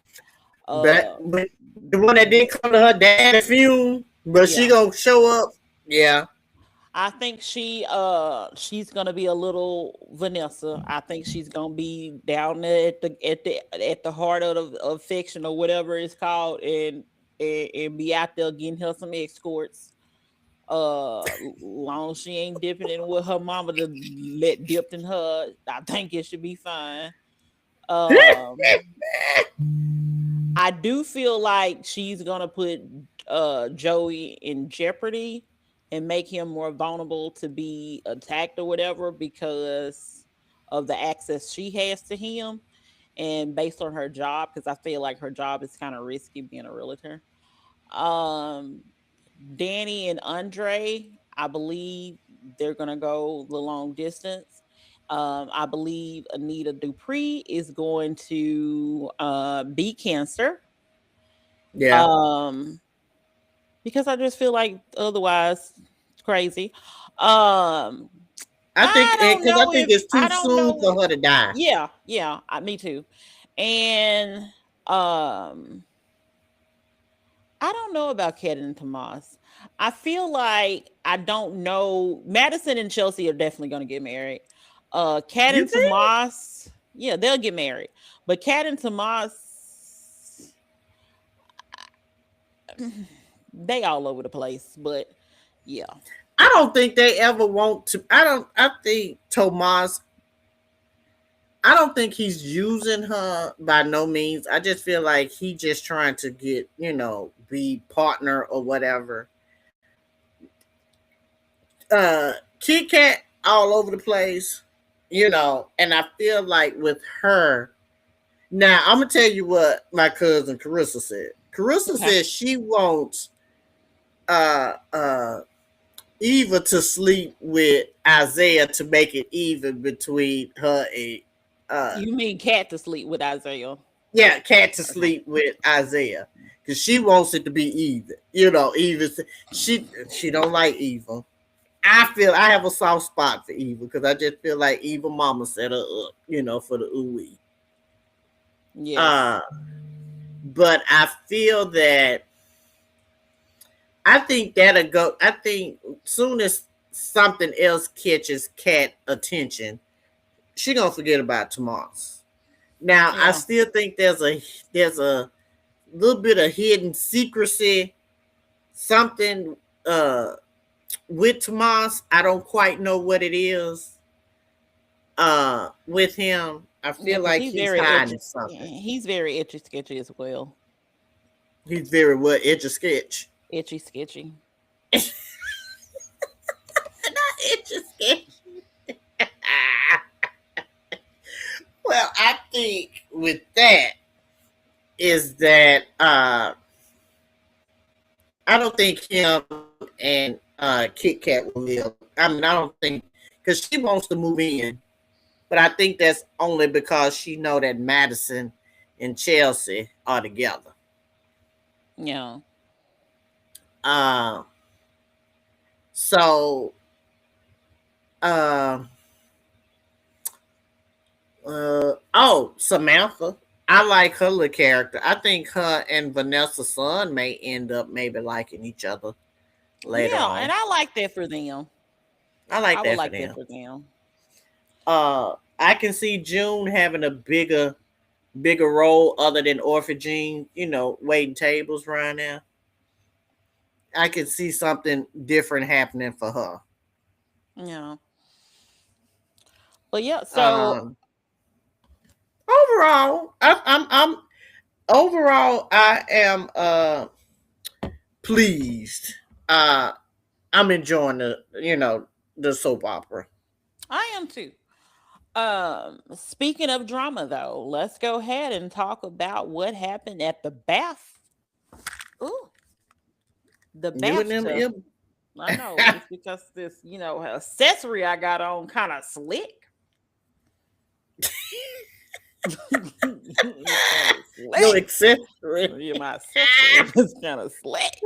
Uh, But the one that didn't come to her dad and funeral, but she yeah, gonna show up. Yeah, I think she's gonna be a little Vanessa. I think she's gonna be down there at the heart of fiction or whatever it's called, and be out there getting her some escorts. Long as she ain't dipping in with her mama to let dipped in her, I think it should be fine. Um, I do feel like she's gonna put Joey in jeopardy and make him more vulnerable to be attacked or whatever because of the access she has to him and based on her job, because I feel like her job is kind of risky being a realtor. Um Danny and Andre, I believe they're gonna go the long distance. I believe Anita Dupree is going to beat cancer. yeah. Um, because I just feel like otherwise it's crazy. Um, I think I don't because I know think if it's too I don't soon know. for her to die. Yeah, yeah, me too. And um, I don't know about Kat and Tomas. I feel like I don't know. Madison and Chelsea are definitely going to get married. Kat You and think? Tomas, yeah, they'll get married. But Kat and Tomas, they all over the place. But yeah, I don't think they ever want to. I don't. I think Tomas. I don't think he's using her by no means. I just feel like he just trying to get be partner or whatever. Kit Kat all over the place, and I feel like with her. Now I'm gonna tell you what my cousin Carissa said. Carissa okay, said she wants uh uh Eva to sleep with Isaiah to make it even between her and you mean Kat to sleep with Isaiah? yeah, Cat to Okay, sleep with Isaiah. Cause she wants it to be even. Eva she don't like Eva. I feel I have a soft spot for Eva because I just feel like Eva mama set her up, for the ooey. yes, Uh but I feel that I think that'll go. I think soon as something else catches Cat attention, she gonna forget about Tomas. Now I yeah. still think there's a little bit of hidden secrecy, something with Tomas. I don't quite know what it is. With him, I Yeah, feel because like he's he's very hiding itchy. something. He's very itchy sketchy as well. He's very what itch a sketch. Itchy sketchy. Not itch a sketch. Well, I think with that is that I don't think him and Kit Kat will live. I mean, I don't think because she wants to move in, but I think that's only because she know that Madison and Chelsea are together. Yeah. Uh, so uh, Samantha. I like her little character. I think her and Vanessa's son may end up maybe liking each other later Yeah, and on. I like that for them. I I like would that for like that them. for them. I can see June having a bigger role other than Orphan Jean, waiting tables right now. I can see something different happening for her. Yeah. But yeah, so Um, overall, I'm overall I am pleased. I'm enjoying the soap opera. I am too. Speaking of drama, though, let's go ahead and talk about what happened at the Ooh, the You and them, BAFTA. I know it's because this, accessory I got on kind of slick. It's kind of your slick. accessory. Yeah, my accessory is kind of slick.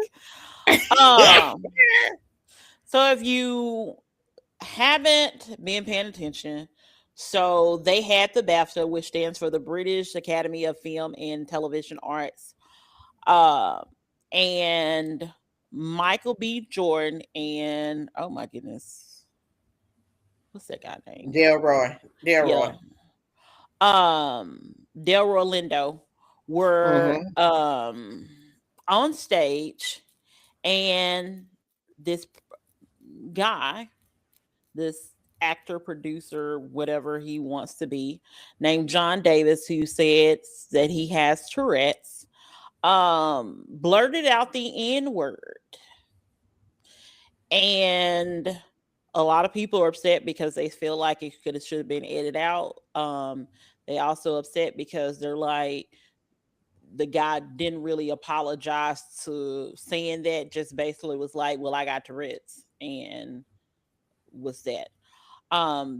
Um, so if you haven't been paying attention, so they had the BAFTA, which stands for the British Academy of Film and Television Arts, uh, and Michael B. Jordan and oh my goodness, what's that guy name? Delroy. Yeah, Delroy. Delroy Lindo were Mm-hmm. on stage, and this guy, this actor, producer, whatever he wants to be, named John Davis, who said that he has Tourette's, blurted out the N word. And a lot of people are upset because they feel like it should have been edited out. They also upset because they're like, the guy didn't really apologize to saying that, just basically was like, well, I got Tourette's, and was that.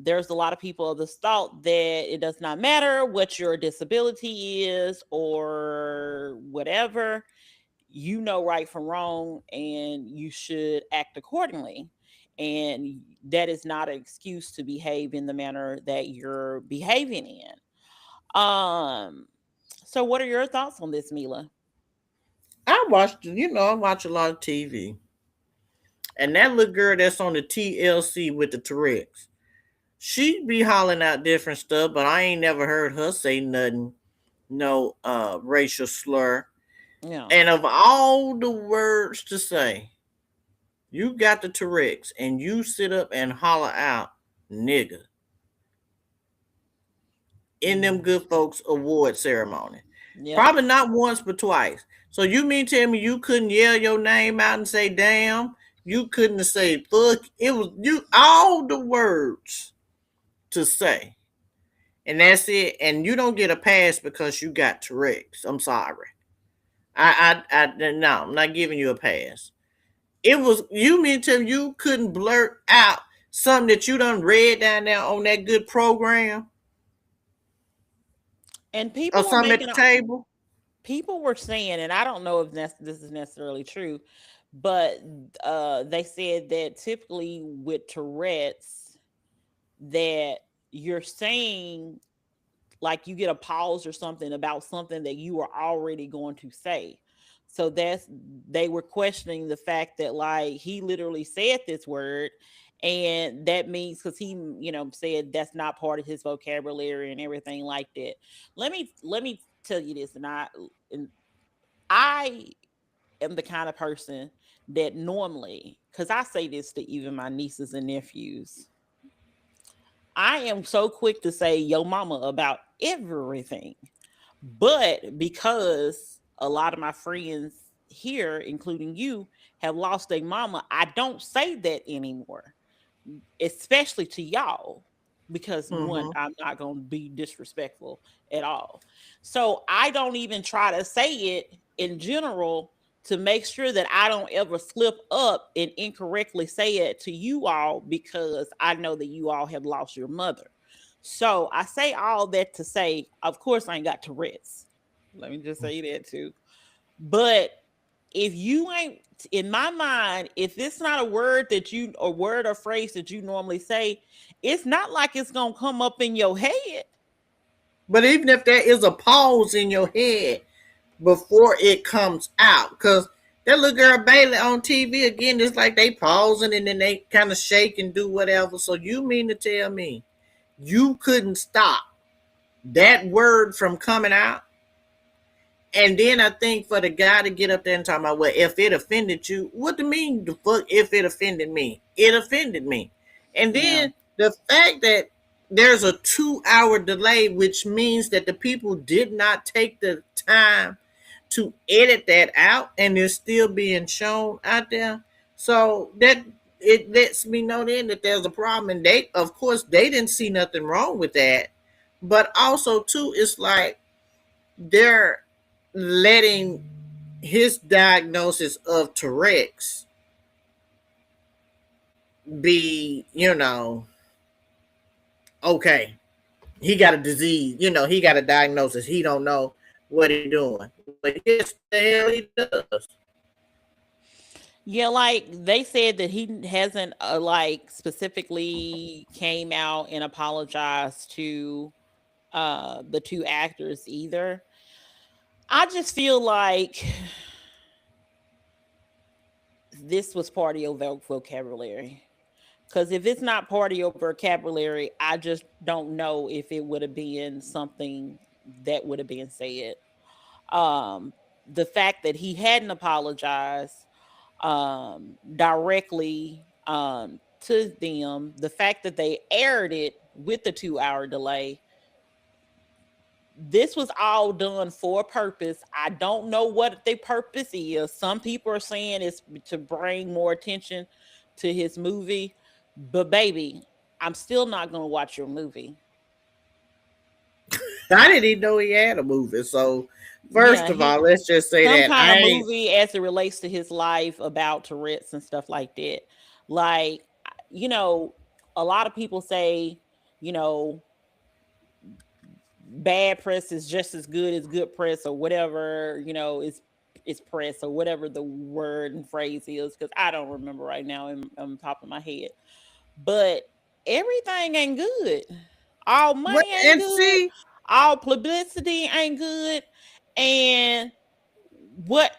There's a lot of people of this thought that it does not matter what your disability is or whatever, you know right from wrong, and you should act accordingly. And that is not an excuse to behave in the manner that you're behaving in. So what are your thoughts on this, Meela? I watch a lot of TV. And that little girl that's on the TLC with the Tourette's, she be hollering out different stuff, but I ain't never heard her say nothing, no racial slur. Yeah. And of all the words to say, you got the Tourette's and you sit up and holler out nigga in them Mm. good folks award ceremony. Yep. Probably not once but twice. So you mean tell me you couldn't yell your name out and say damn? You couldn't say fuck. It was you all the words to say. And that's it. And you don't get a pass because you got Tourette's. I'm sorry. No, I'm not giving you a pass. It was you mean to me you couldn't blurt out something that you done read down there on that good program And or people were something at making the table? people were saying, and I don't know if this is necessarily true, but they said that typically with Tourette's, that you're saying, like, you get a pause or something about something that you are already going to say. So they were questioning the fact that, like, he literally said this word, and that means, because he, said that's not part of his vocabulary and everything like that. Let me tell you this, and I am the kind of person that normally, because I say this to even my nieces and nephews, I am so quick to say yo mama about everything. But because a lot of my friends here, including you, have lost their mama, I don't say that anymore, especially to y'all, because one, Mm-hmm. I'm not going to be disrespectful at all. So I don't even try to say it in general, to make sure that I don't ever slip up and incorrectly say it to you all, because I know that you all have lost your mother. So I say all that to say, of course, I ain't got Tourette's. Let me just say that too. But if you ain't, in my mind, if it's not a word or phrase that you normally say, it's not like it's gonna come up in your head. But even if there is a pause in your head before it comes out, because that little girl Bailey on TV again, it's like they pausing and then they kind of shake and do whatever. So you mean to tell me you couldn't stop that word from coming out? And then I think for the guy to get up there and talk about, well, if it offended you, what do you mean the fuck if it offended me? It offended me. And Yeah. then the fact that there's a 2 hour delay, which means that the people did not take the time to edit that out and it's still being shown out there. So that it lets me know then that there's a problem. And they, of course, they didn't see nothing wrong with that. But also too, it's like they're letting his diagnosis of Tourette's be, okay. He got a disease, he got a diagnosis. He don't know what he doing. But yes, the hell he does. Yeah, like they said that he hasn't like specifically came out and apologized to the two actors either. I just feel like this was part of your vocabulary. Because if it's not part of your vocabulary, I just don't know if it would have been something that would have been said. Um, the fact that he hadn't apologized directly to them, the fact that they aired it with the 2 hour delay, this was all done for a purpose. I don't know what the purpose is. Some people are saying it's to bring more attention to his movie, but baby, I'm still not going to watch your movie. I didn't even know he had a movie. So first Yeah, of he all, let's just say some that kind I of ain't. movie as it relates to his life about Tourette's and stuff like that. Like, you know, a lot of people say, you know, bad press is just as good as good press or whatever, it's press or whatever the word and phrase is, because I don't remember right now on top of my head. But everything ain't good. All Well, money ain't and good. see, All publicity ain't good. And what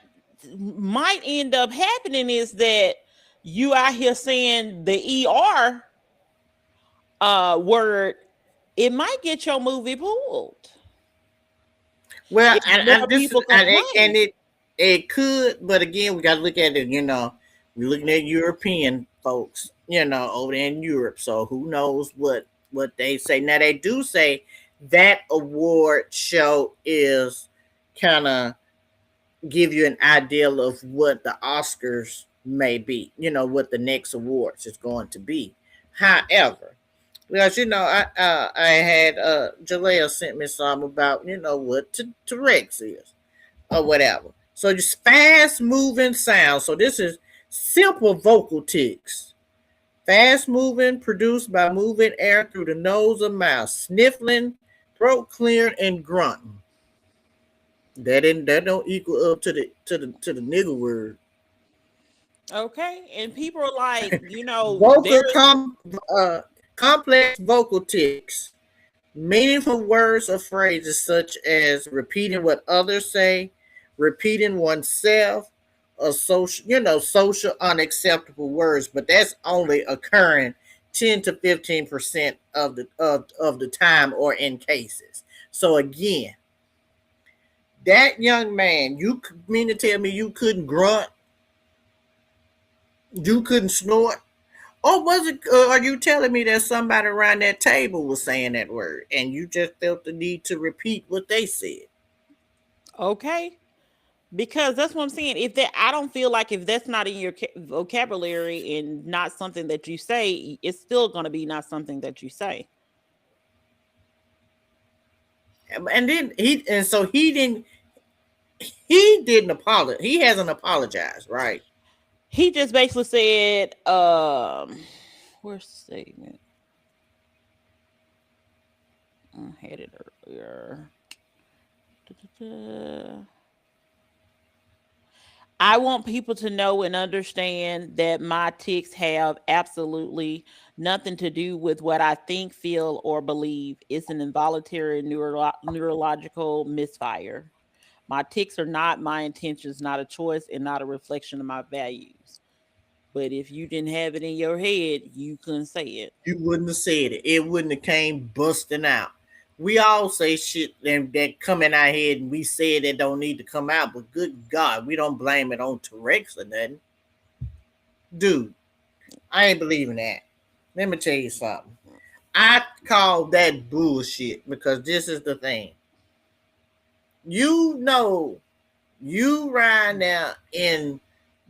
might end up happening is that you out here saying the word, it might get your movie pulled well, if and more this is people and complain. it could, but again, we got to look at it. We're looking at European folks, over there in Europe. So who knows what they say? Now they do say that award show is kind of give you an idea of what the Oscars may be. What the next awards is going to be. However, because I had Jalea sent me some about what T-Rex is or whatever. So just fast moving sounds. So this is simple vocal tics. Fast moving, produced by moving air through the nose or mouth, sniffling, throat clearing, and grunting. That don't equal up to the nigga word. Okay. And people are like, Vocal there's complex vocal tics. Meaningful words or phrases such as repeating what others say, repeating oneself, or social unacceptable words, but that's only occurring 10 to 15% of the time or in cases. So again, that young man, you mean to tell me you couldn't grunt, you couldn't snort? Or was it? Are you telling me that somebody around that table was saying that word, and you just felt the need to repeat what they said? okay. Because that's what I'm saying. If that, I don't feel like if that's not in your vocabulary and not something that you say, it's still going to be not something that you say. And then so he didn't apologize. He hasn't apologized, right? He just basically said, where's the statement? I had it earlier. Da-da-da. I want people to know and understand that my tics have absolutely nothing to do with what I think, feel, or believe. It's an involuntary neurological misfire. My tics are not my intentions, not a choice, and not a reflection of my values. But if you didn't have it in your head, you couldn't say it. You wouldn't have said it. It wouldn't have came busting out. We all say shit that come in our head, and we say that don't need to come out. But good God, we don't blame it on T-Rex or nothing, dude. I ain't believing that. Let me tell you something. I call that bullshit because this is the thing. You know You right now in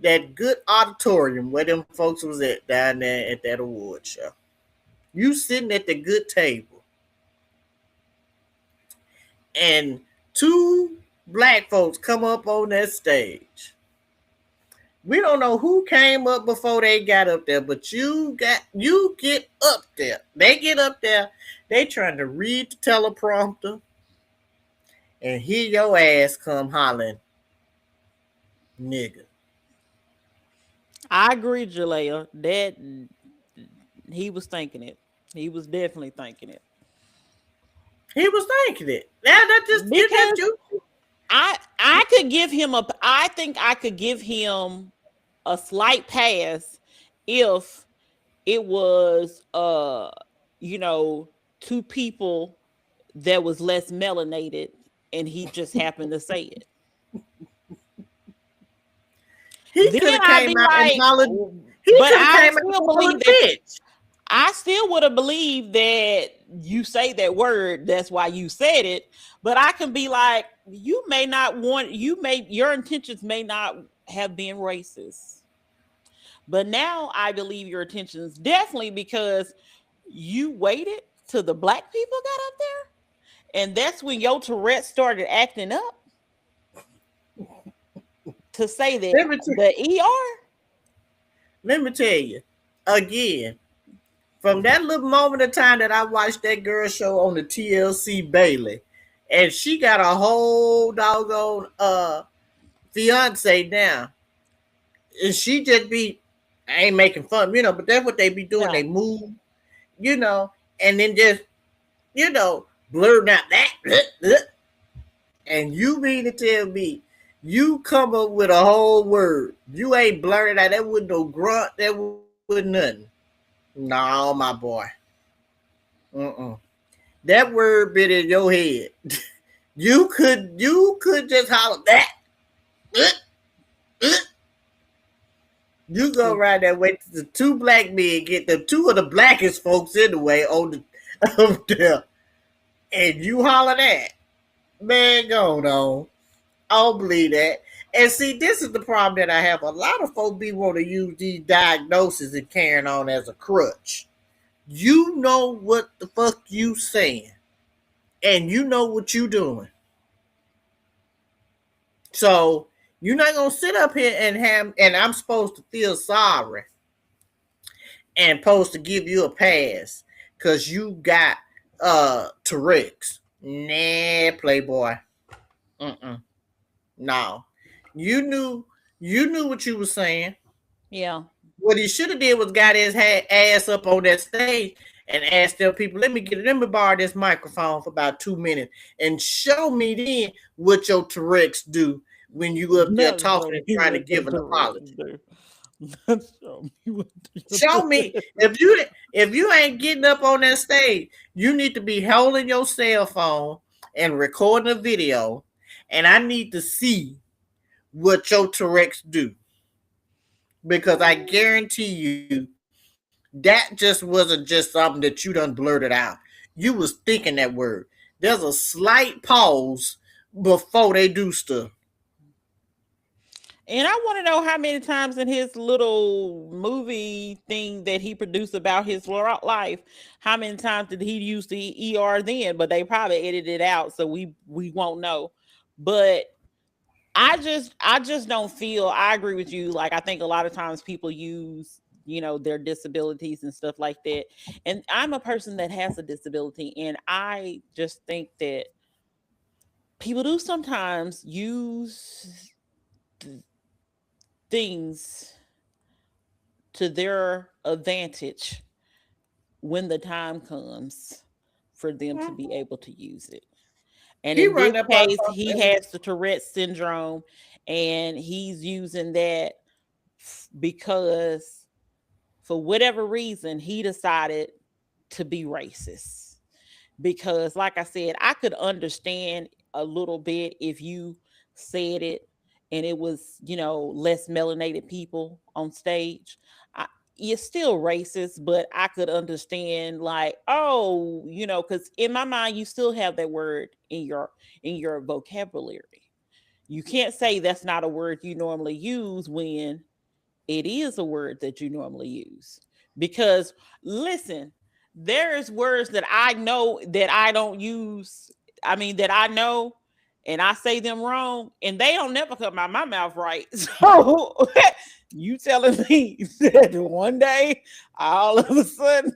that good auditorium where them folks was at down there at that award show. You sitting at the good table, and two black folks come up on that stage. We don't know who came up before they got up there, but you get up there. They get up there. They trying to read the teleprompter and hear your ass come hollering, nigga. I agree, Jalea. That he was thinking it. He was definitely thinking it. He was thinking it. Now that just Because you. I could give him a I think I could give him a slight pass if it was you know two people that was less melanated and he just happened to say it. He Then could have I'd came be out and like, hollered. He but could have I would came out and still believe hollered, that bitch. I still would have believed that you say that word, that's why you said it. But I can be like, you may not want, you may, your intentions may not have been racist. But now I believe your intentions definitely because you waited till the black people got up there. And that's when your Tourette started acting up to say that Let me t- the ER. let me tell you again. From that little moment of time that I watched that girl show on the TLC Bailey, and she got a whole doggone fiance now, and she just be, I ain't making fun, but that's what they be doing. They No. move, and then just blurting out that, and you mean to tell me you come up with a whole word, you ain't blurted out, that wasn't no grunt, that wasn't nothing. No, my boy. Mm-mm. That word bit in your head. You could just holler that. Uh, uh. You go right that way to the two black men, get the two of the blackest folks anyway on the up there, and you holler that. Man, go on. I don't believe that. And see, this is the problem that I have. A lot of folks be want to use these diagnoses and carrying on as a crutch. You know what the fuck you saying, and you know what you doing. So you're not gonna sit up here and I'm supposed to feel sorry and supposed to give you a pass because you got Tourette's. Nah, Playboy. Mm-mm. No. You knew you knew what you were saying. Yeah. What he should have did was got his ass up on that stage and asked them people, let me borrow this microphone for about 2 minutes and show me then what your Tourette's do when you up there Never show talking and me trying to what your give an Tourette's apology. do. Never show me what your Show me Tourette's. if you ain't getting up on that stage, you need to be holding your cell phone and recording a video, and I need to see what your Tourette's do because I guarantee you that just wasn't just something that you done blurted out. You was thinking that word. There's a slight pause before they do stuff. And I want to know how many times in his little movie thing that he produced about his life, how many times did he use the ER then? But they probably edited it out, so we won't know. But I just don't feel. I agree with you. Like I think a lot of times people use their disabilities and stuff like that. And I'm a person that has a disability, and I just think that people do sometimes use things to their advantage when the time comes for them to be able to use it. And He in run this up case, on he has the Tourette syndrome and he's using that because for whatever reason he decided to be racist. Because like I said, I could understand a little bit if you said it and it was, less melanated people on stage. I, it's still racist, but I could understand like, oh, because in my mind you still have that word in your vocabulary. You can't say that's not a word you normally use when it is a word that you normally use. Because listen, there's words that I know that I don't use. I mean, that I know and I say them wrong and they don't never come out my mouth right. So you telling me that one day all of a sudden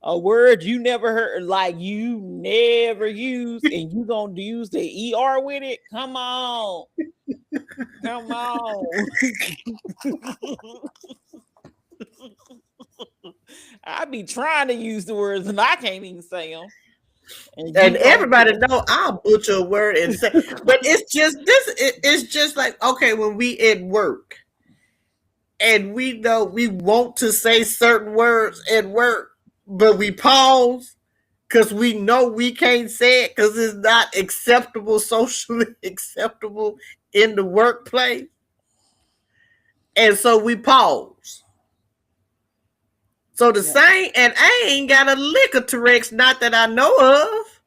a word you never heard, like you never use, and you gonna use the ER with it? Come on. Come on. I be trying to use the words and I can't even say them. And And you gonna everybody know I'll butcher a word and say, but it's just this. It's just like, okay, when we at work and we know we want to say certain words at work, but we pause because we know we can't say it because it's not acceptable, socially acceptable in the workplace, and so we pause. So the yeah. same, and I ain't got a lick of T-Rex, not that I know of.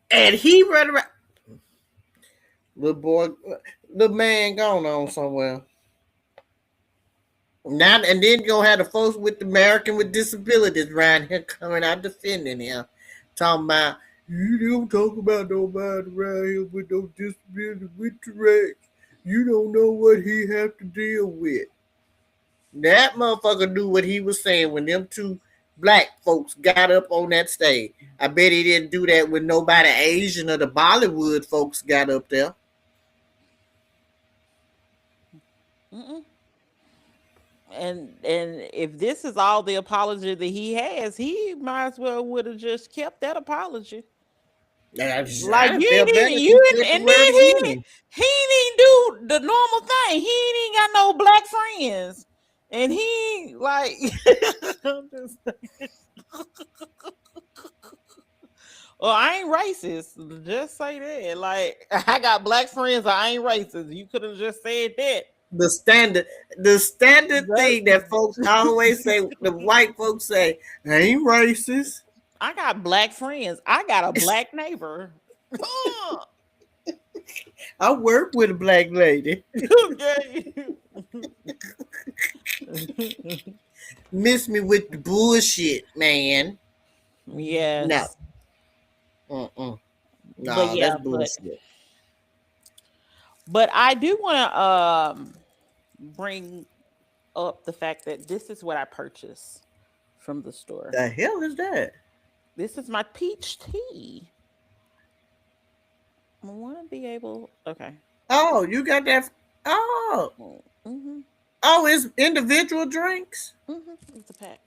And he run around, little boy, little man gone on somewhere. Now and then you gonna have the folks with the American with disabilities around here coming out defending him, talking about you don't talk about nobody around here with no disabilities with T-Rex. You don't know what he have to deal with. That motherfucker knew what he was saying when them two black folks got up on that stage. I bet he didn't do that when nobody Asian or the Bollywood folks got up there. Mm-mm. And if this is all the apology that he has, he might as well would have just kept that apology. Like I felt better if he said the and word then again. he didn't do the normal thing. He ain't got no black friends, and he like, I'm just, well, I ain't racist. Just say that. Like, I got black friends. I ain't racist. You could have just said that. the standard the standard That- thing that folks always say, the white folks say, I ain't racist. I got black friends. I got a black neighbor. I work with a black lady. Okay. Miss me with the bullshit, man. No. Yes. Mm-mm. But No, that's yeah, bullshit. but I do want to bring up the fact that this is what I purchased from the store. The hell is that? This is my peach tea. I want to be able. Okay. Oh, you got that? Oh, Mm-hmm. oh, it's individual drinks. Mm-hmm. It's a pack.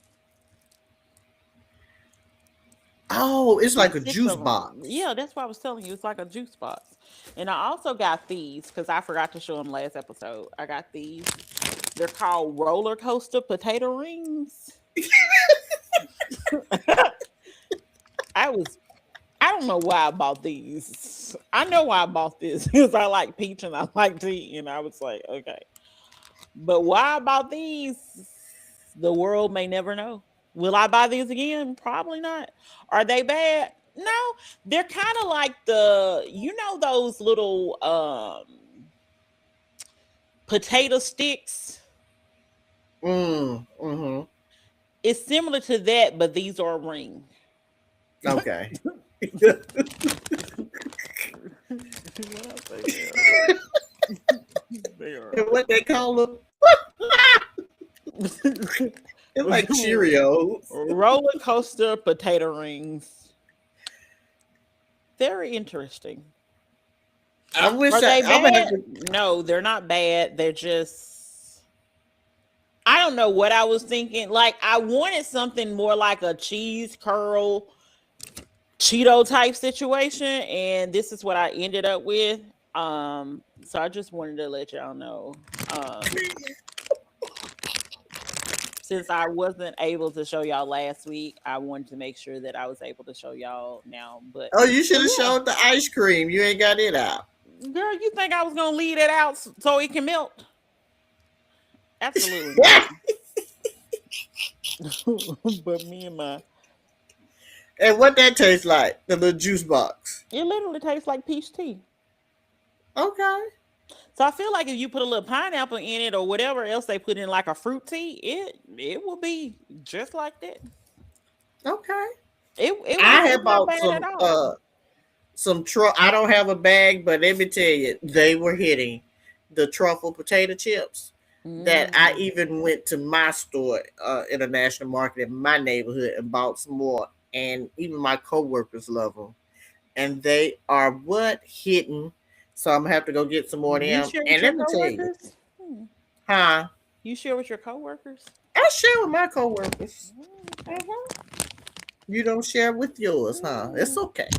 Oh, it's like It's a six juice of them. box. Yeah, that's what I was telling you. It's like a juice box. And I also got these because I forgot to show them last episode. I got these. They're called roller coaster potato rings. I was I don't know why I bought these. I know why I bought this because I like peach and I like tea, and I was like, okay. But why I bought these, the world may never know. Will I buy these again? Probably not. Are they bad? No. They're kind of like those little potato sticks. Mm-hmm. It's similar to that, but these are a ring. Okay. What I say they are. What they call them? It's like Cheerios. Roller coaster potato rings. Very interesting. I wish Are they I'm gonna have bad? to. No, they're not bad. They're just I don't know what I was thinking. Like I wanted something more like a cheese curl Cheeto type situation, and this is what I ended up with. So I just wanted to let y'all know. Since I wasn't able to show y'all last week, I wanted to make sure that I was able to show y'all now. Oh, you should But have yeah, showed the ice cream. You ain't got it out. girl, you think I was gonna leave it out so it can melt? Absolutely not. But me and my And what that tastes like? The little juice box. It literally tastes like peach tea. Okay. So I feel like if you put a little pineapple in it or whatever else they put in like a fruit tea, it will be just like that. Okay. I It's have not bought bad at all. some I don't have a bag, but let me tell you, they were hitting the truffle potato chips. That I Mm. even went to my store, International Market in my neighborhood, and bought some more. And even my coworkers love them, and they are what hitting. So I'm gonna have to go get some more of You them. share with And your let me tell you, coworkers? Hmm. huh? You share with your coworkers? I share with my coworkers. Mm, okay. Mhm. You don't share with yours, huh? It's Mm. okay.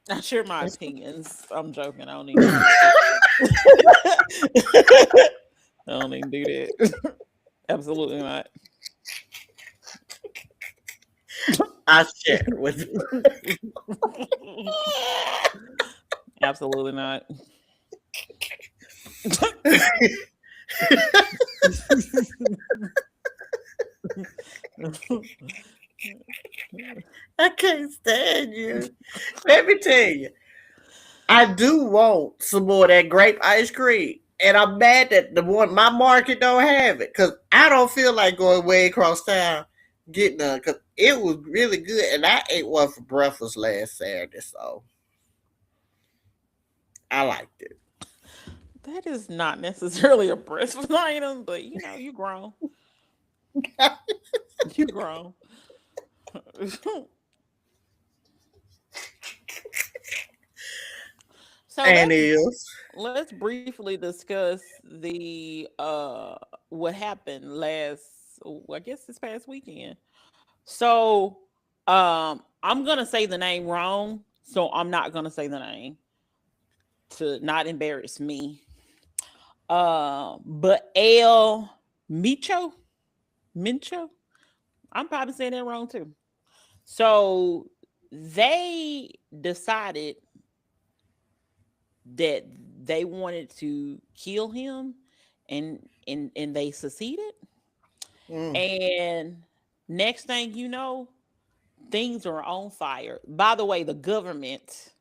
I share my It's opinions. I'm joking. I don't even do that. I don't even do that. Absolutely not. I share with. Absolutely not. I can't stand you. Let me tell you, I do want some more of that grape ice cream. And I'm mad that the one my market don't have it. Cause I don't feel like going way across town getting none. Cause it was really good. And I ate one for breakfast last Saturday. So I liked it. That is not necessarily a breakfast item, but you know, you grown. You grown. So And is. let's briefly discuss the what happened last, I guess this past weekend. So I'm gonna say the name wrong, so I'm not gonna say the name to not embarrass me. But El Micho, Mincho, I'm probably saying that wrong too. So they decided that they wanted to kill him, and they succeeded. Mm. And next thing you know, things are on fire. By the way, the government,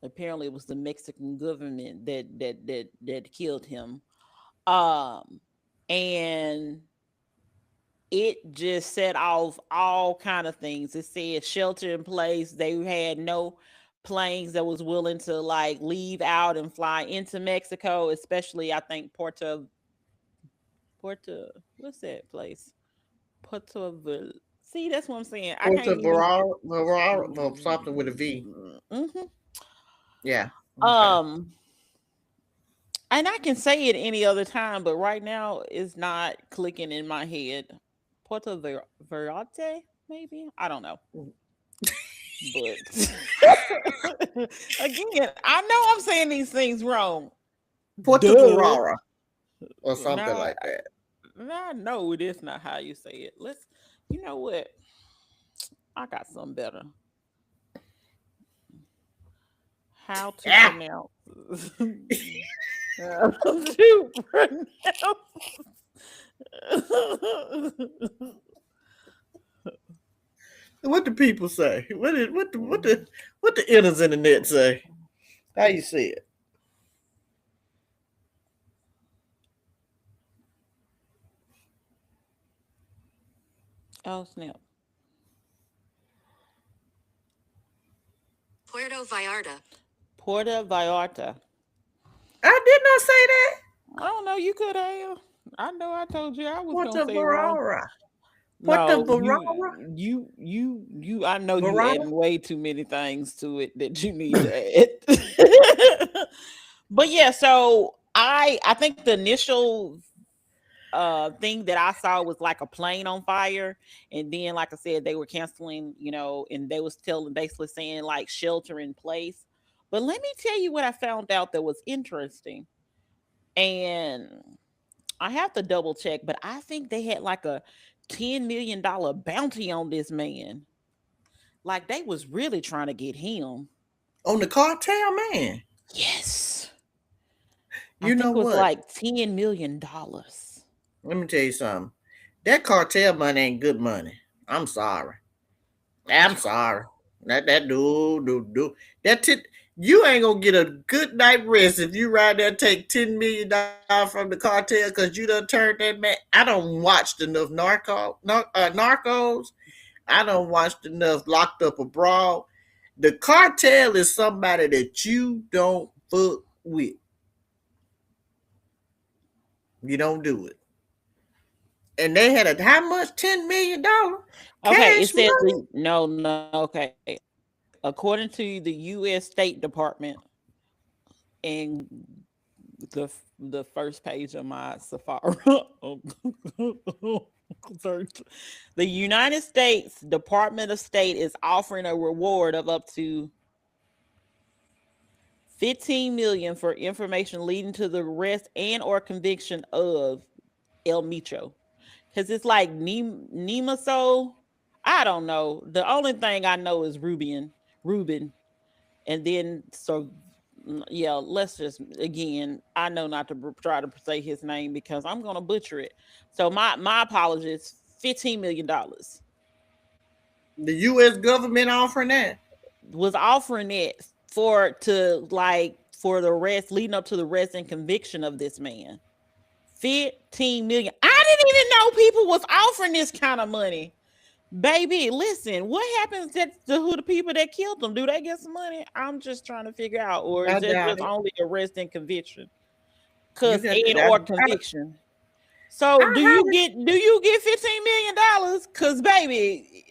apparently it was the Mexican government that killed him. Um and it just set off all kind of things. It said shelter in place. They had no planes that was willing to like leave out and fly into Mexico, especially I think Porto, what's that place? Porto See, that's what I'm saying. I can't Puerto even. something with a V. Hmm. Yeah. Okay. Um, and I can say it any other time, but right now it's not clicking in my head. Verate, maybe, I don't know. But again, I know I'm saying these things wrong. Puerto Duh. Barrara or something Nah, like that. nah, no, it is not how you say it. Let's, you know what? I got something better. How to Yeah. pronounce? How to pronounce? What do people say? What the inners in the net say? How you see it? Oh snap! Puerto Vallarta. Puerto Vallarta. I did not say that. I don't know. You could have. I know. I told you I was gonna Puerto say it wrong. Barrara. Puerto No, Barrara. you. I know you Barrara. adding way too many things to it that you need to add. But yeah, so I think the initial thing that I saw was like a plane on fire, and then like I said, they were canceling, and they was telling basically saying like shelter in place. But let me tell you what I found out that was interesting, and I have to double check, but I think they had like a $10 million bounty on this man. Like they was really trying to get him. On the cartel, man. Yes. I You know think it was what? like $10 million. Let me tell you something. That cartel money ain't good money. I'm sorry. I'm sorry. That do. That t- you ain't gonna get a good night rest if you right there take $10 million from the cartel because you done turned that man. I don't watched enough narcos. I don't watched enough locked up abroad. The cartel is somebody that you don't fuck with. You don't do it. And they had a how much? $10 million Okay, it cash says money. no, okay. According to the U.S. State Department, and the first page of my Safari search, the United States Department of State is offering a reward of up to 15 million for information leading to the arrest and or conviction of El Micho. Because it's like Nemaso. I don't know. The only thing I know is Ruben. And then, so yeah, let's just, again, I know not to try to say his name because I'm going to butcher it. So my apologies, $15 million The U.S. government offering that. was offering it for to like for the arrest leading up to the arrest and conviction of this man. 15 million. I didn't even know people was offering this kind of money. Baby, listen, what happens to who the people that killed them? Do they get some money? I'm just trying to figure out, or I is that doubt just it. only arrest and conviction? You Cause got and I, or I, conviction. So do you get $15 million? Cause baby,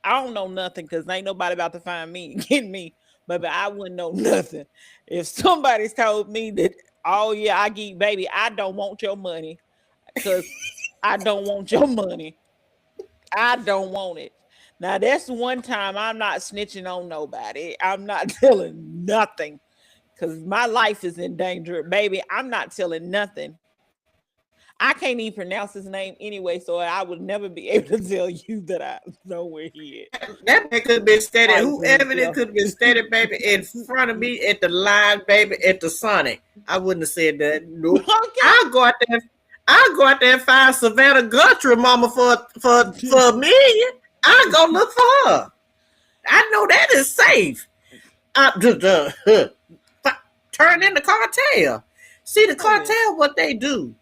I don't know nothing because ain't nobody about to find me and get me. Baby, I wouldn't know nothing. If somebody's told me that, oh yeah, I get baby, I don't want your money. Cause I don't want your money. I don't want it. Now that's one time I'm not snitching on nobody. I'm not telling nothing because my life is in danger, baby. I'm not telling nothing. I can't even pronounce his name anyway, so I would never be able to tell you that I know where he is. that man could have been Life standing. is death. Whoever it could have been standing, baby, in front of me at the line, baby, at the Sonic. I wouldn't have said that. Nope. Okay. I'll go out there. I'll go out there and find Savannah Guthrie, mama, for $1 million. I'll go look for her. I know that is safe. Turn in the cartel. See the Baby. cartel, what they do?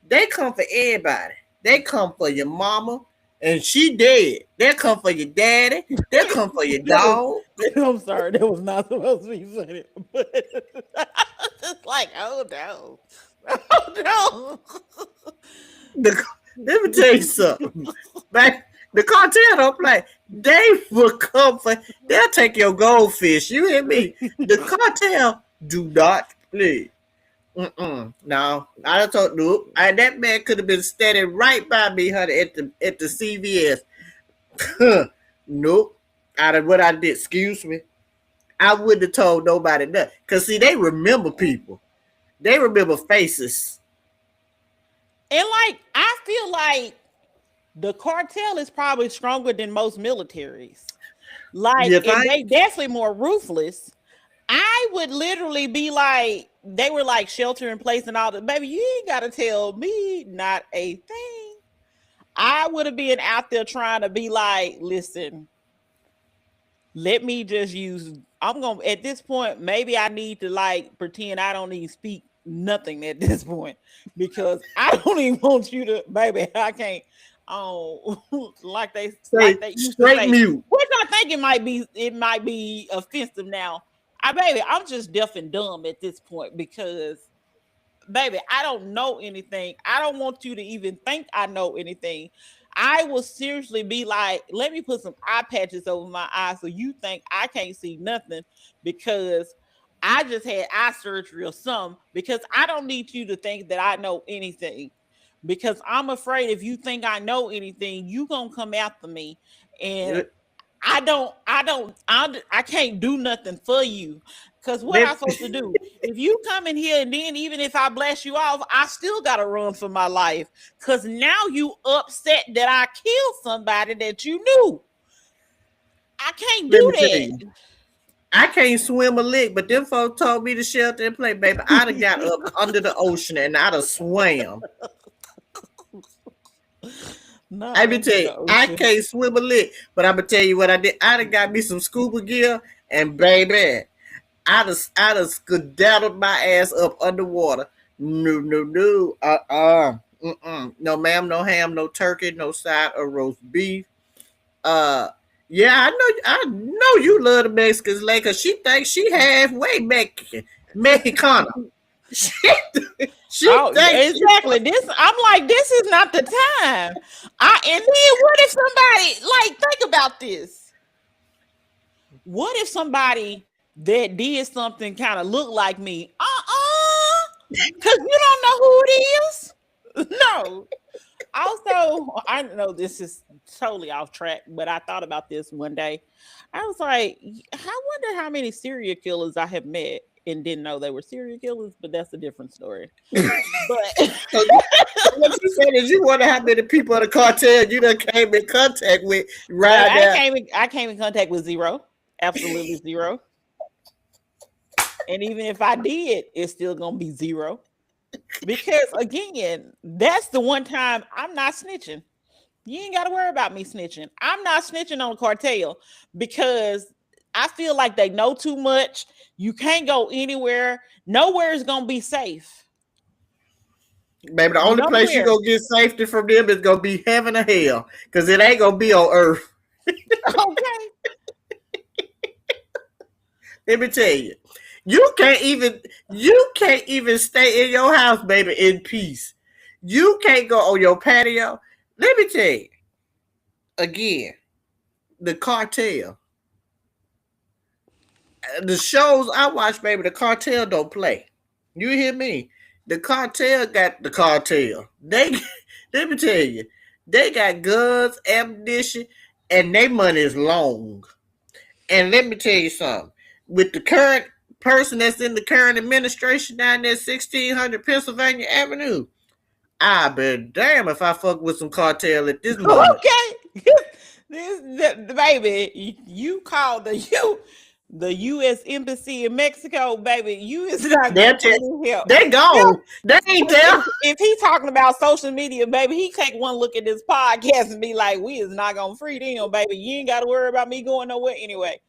They come for everybody. They come for your mama, and she dead. They come for your daddy. They come for your That was, dog. I'm sorry, that was not supposed to be said. But it's like, oh no. Oh The, let me tell you something. Back the cartel don't play. They will come for. They'll take your goldfish. You hear me? The cartel do not play. No, I told nope. That man could have been standing right by me, honey, at the CVS. Nope. Out of what I did, excuse me. I wouldn't have told nobody that. Cause see, they remember people. They remember faces. and like I feel like the cartel is probably stronger than most militaries. Like, You and think? they definitely more ruthless. I would literally be like, they were like shelter in place and all that. Baby, you ain't gotta tell me not a thing. I would have been out there trying to be like, listen, let me just use. I'm gonna at this point. Maybe I need to like pretend I don't even speak nothing at this point because I don't even want you to, baby. I can't. Oh, Say like they used to straight say, mute. which I think it might be offensive now. Baby, I'm just deaf and dumb at this point because baby, I don't know anything. I don't want you to even think I know anything. I will seriously be like, let me put some eye patches over my eyes so you think I can't see nothing because I just had eye surgery or something because I don't need you to think that I know anything. Because I'm afraid if you think I know anything, you gonna come after me. And I can't do nothing for you. Cause what I Let, supposed to do? If you come in here and then even if I blast you off, I still gotta run for my life. Cause now you upset that I killed somebody that you knew. I can't let do me tell you. I can't swim a lick, but them folks told me to shelter and play, baby. I'd have got up under the ocean and I'd have swam. that. Not I be under tell you, the I ocean. can't swim a lick, but I'm gonna tell you what I did. I done got me some scuba gear, and baby, I done skedaddled my ass up underwater. No, no, no. No, ma'am, no ham, no turkey, no side or roast beef. Uh, yeah, I know you love the Mexicans, like, cause she thinks she halfway Mexican, Mexicana. She, she Oh, thinks she. exactly. This I'm like, this is not the time. And then what if somebody like think about this? What if somebody that did something kind of look like me? Because you don't know who it is. No. Also, I know this is totally off track, but I thought about this one day. I was like, I wonder how many serial killers I have met and didn't know they were serial killers, but that's a different story. But So, so what you said is you wonder how many people in the cartel you done came in contact with baby, right now. I came in contact with zero. Absolutely zero. And even if I did, it's still gonna be zero. Because again, that's the one time I'm not snitching. You ain't gotta worry about me snitching. I'm not snitching on the cartel because I feel like they know too much. You can't go anywhere. Nowhere is gonna be safe. Baby, the only place you Nowhere. gonna get safety from them is gonna be heaven or hell. Cause it ain't gonna be on earth. Okay. Let me tell you. You can't even stay in your house, baby, in peace. You can't go on your patio. Let me tell you, again, the cartel. The shows I watch, baby, the cartel don't play. You hear me? The cartel got the cartel. They let me tell you, they got guns, ammunition, and their money is long. And let me tell you something. With the current person that's in the current administration down there, 1600 Pennsylvania Avenue, I be damn if I fuck with some cartel at this moment. Okay. Baby, you call the U.S. embassy in Mexico, baby. You is not They're getting te- any help. they gone. They ain't there. If he talking about social media, baby, he take one look at this podcast and be like, "We is not gonna free them, baby. You ain't got to worry about me going nowhere anyway."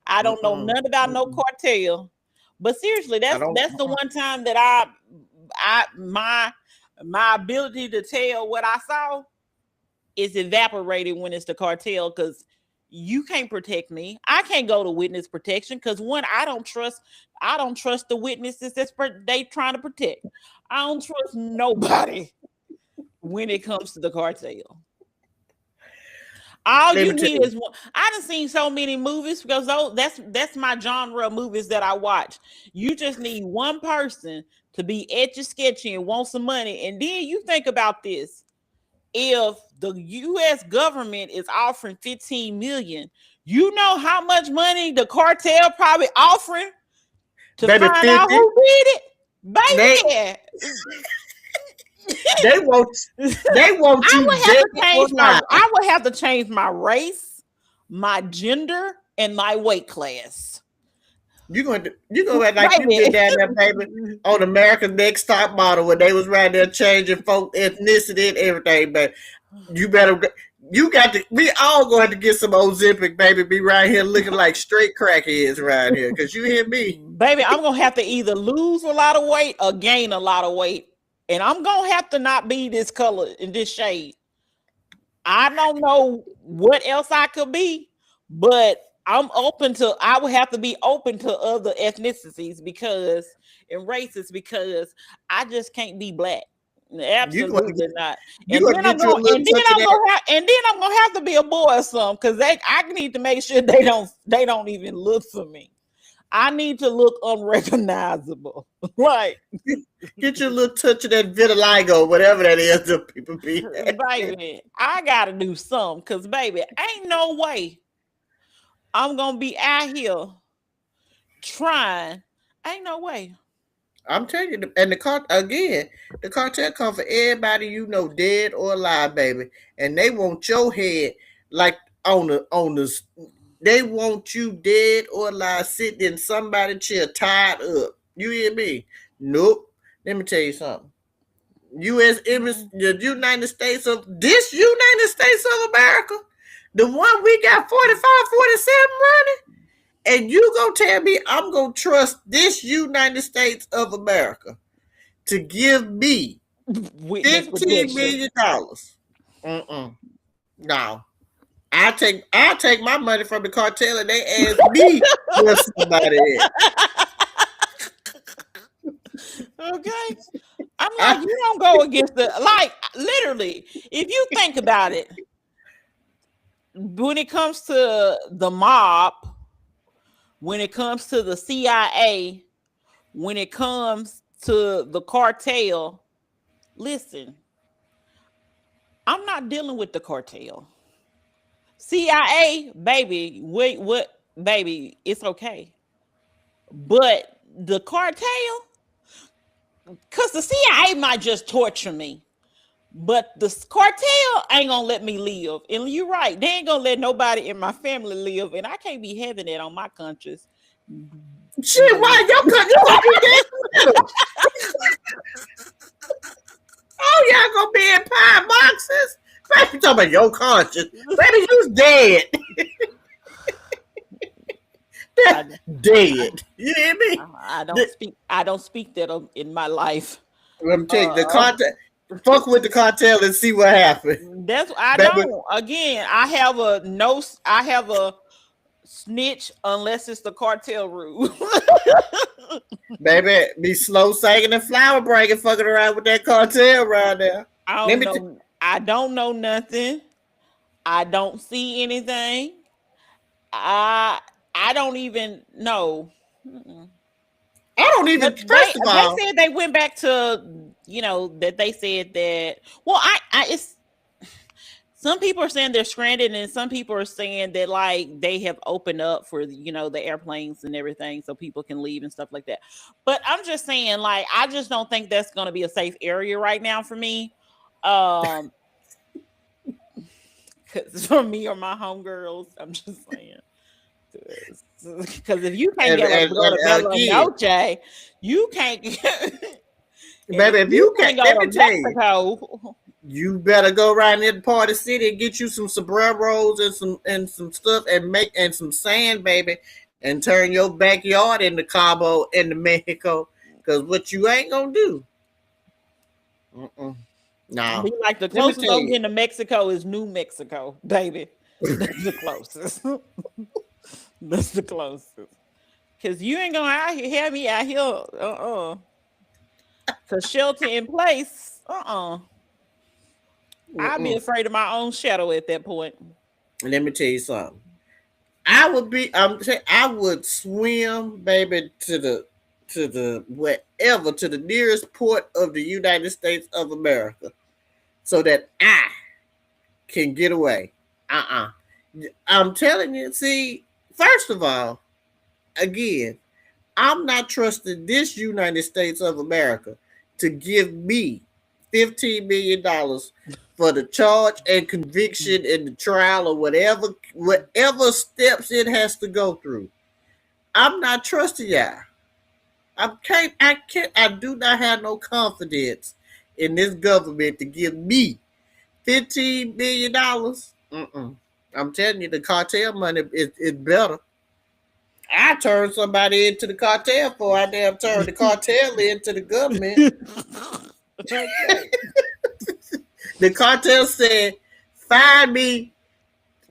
I don't know Mm-mm, nothing about no mm-mm. cartel, but seriously, I don't. that's the one time that I my ability to tell what I saw is evaporated when it's the cartel because you can't protect me. I can't go to witness protection because one, I don't trust the witnesses they trying to protect. I don't trust nobody when it comes to the cartel. All Let you me tell need you. is one. I done seen so many movies because that's my genre of movies that I watch. You just need one person to be etchy sketchy and want some money, and then you think about this: if the US government is offering 15 million, you know how much money the cartel probably offering to Baby, find out 50. who did it? They Baby, they want they want I you would have dead to or change my alive. I would have to change my race, my gender, and my weight class. You gonna act like you been Baby. down there, baby, on America's Next Top Model when they was right there changing folk ethnicity and everything, but you better you got to we all going to get some Ozempic, baby, be right here looking like straight crackheads around here. Cause you hear me? Baby, I'm gonna have to either lose a lot of weight or gain a lot of weight. And I'm gonna have to not be this color in this shade. I don't know what else I could be, but I would have to be open to other ethnicities because and races because I just can't be black. You going to Absolutely get not. you going to get you a little touch of that. And then I'm gonna have to be a boy or something because I need to make sure they don't even look for me. I need to look unrecognizable. Like, Get you a little touch of that vitiligo, whatever that is that people be. baby, I gotta do something because baby, ain't no way I'm gonna be out here trying. Ain't no way. I'm telling you, and the cartel come for everybody you know, dead or alive, baby, and they want your head like on the. They want you dead or alive, sitting in somebody's chair, tied up. You hear me? Nope. Let me tell you something. U.S. Mm-mm. the United States of America, the one we got 45, 47 running, and you gonna tell me I'm gonna trust this United States of America to give me Witness protection. $15 million? Mm-mm. No. I take my money from the cartel and they ask me where somebody at. Okay. I'm like, I, you don't go against the, like, literally, if you think about it, when it comes to the mob, when it comes to the CIA, when it comes to the cartel, listen, I'm not dealing with the cartel. CIA, baby, wait, what, baby, it's okay. But the cartel, because the CIA might just torture me. But the cartel ain't gonna let me live. And you're right, they ain't gonna let nobody in my family live. And I can't be having that on my conscience. shit, why you gonna be dead with them? Oh, y'all gonna be in pine boxes? Baby, talking about your conscience. Baby, you's dead. I, Dead. You hear me? I don't speak that in my life. Let me tell you, the Uh, cartel. Fuck with the cartel and see what happens. that's I Baby, don't. Again, I have a no. I have a snitch unless it's the cartel rule. baby, be slow singing and flower breaking, fucking around with that cartel right there. I Let don't me t- know. I don't know nothing. I don't see anything. I I don't even know. Mm-mm. I don't even. But First of they all, said they went back to, that they said that. Well, I it's some people are saying they're stranded, and some people are saying that, like, they have opened up for, the airplanes and everything, so people can leave and stuff like that. But I'm just saying, like, I just don't think that's going to be a safe area right now for me. Um, 'Cause for me or my homegirls, I'm just saying. Because if you can't and, get and, go to and Bella again, Noche, you can't get. And if baby, if you you can't can't, go let to me tell you, Mexico, you better go around in the party city and get you some sombreros and some stuff and some sand, baby, and turn your backyard into Cabo into Mexico. Cause what you ain't gonna do. Mm-mm. No. be like the Let me closest tell I'm you. getting to Mexico is New Mexico, baby. That's the closest. That's the closest. Cause you ain't gonna have me out here. Cause shelter in place. I'd be Mm-mm. afraid of my own shadow at that point. Let me tell you something. I would be. I'm saying I would swim, baby, to the wherever to the nearest port of the United States of America, so that I can get away. I'm telling you. See, first of all, again, I'm not trusting this United States of America to give me $15 million for the charge and conviction and the trial or whatever steps it has to go through. I'm not trusting y'all. I do not have no confidence in this government to give me $15 million. Mm-mm. I'm telling you, the cartel money is better. I turned somebody into the cartel before I damn turned the cartel into the government. Okay. The cartel said, "Find me,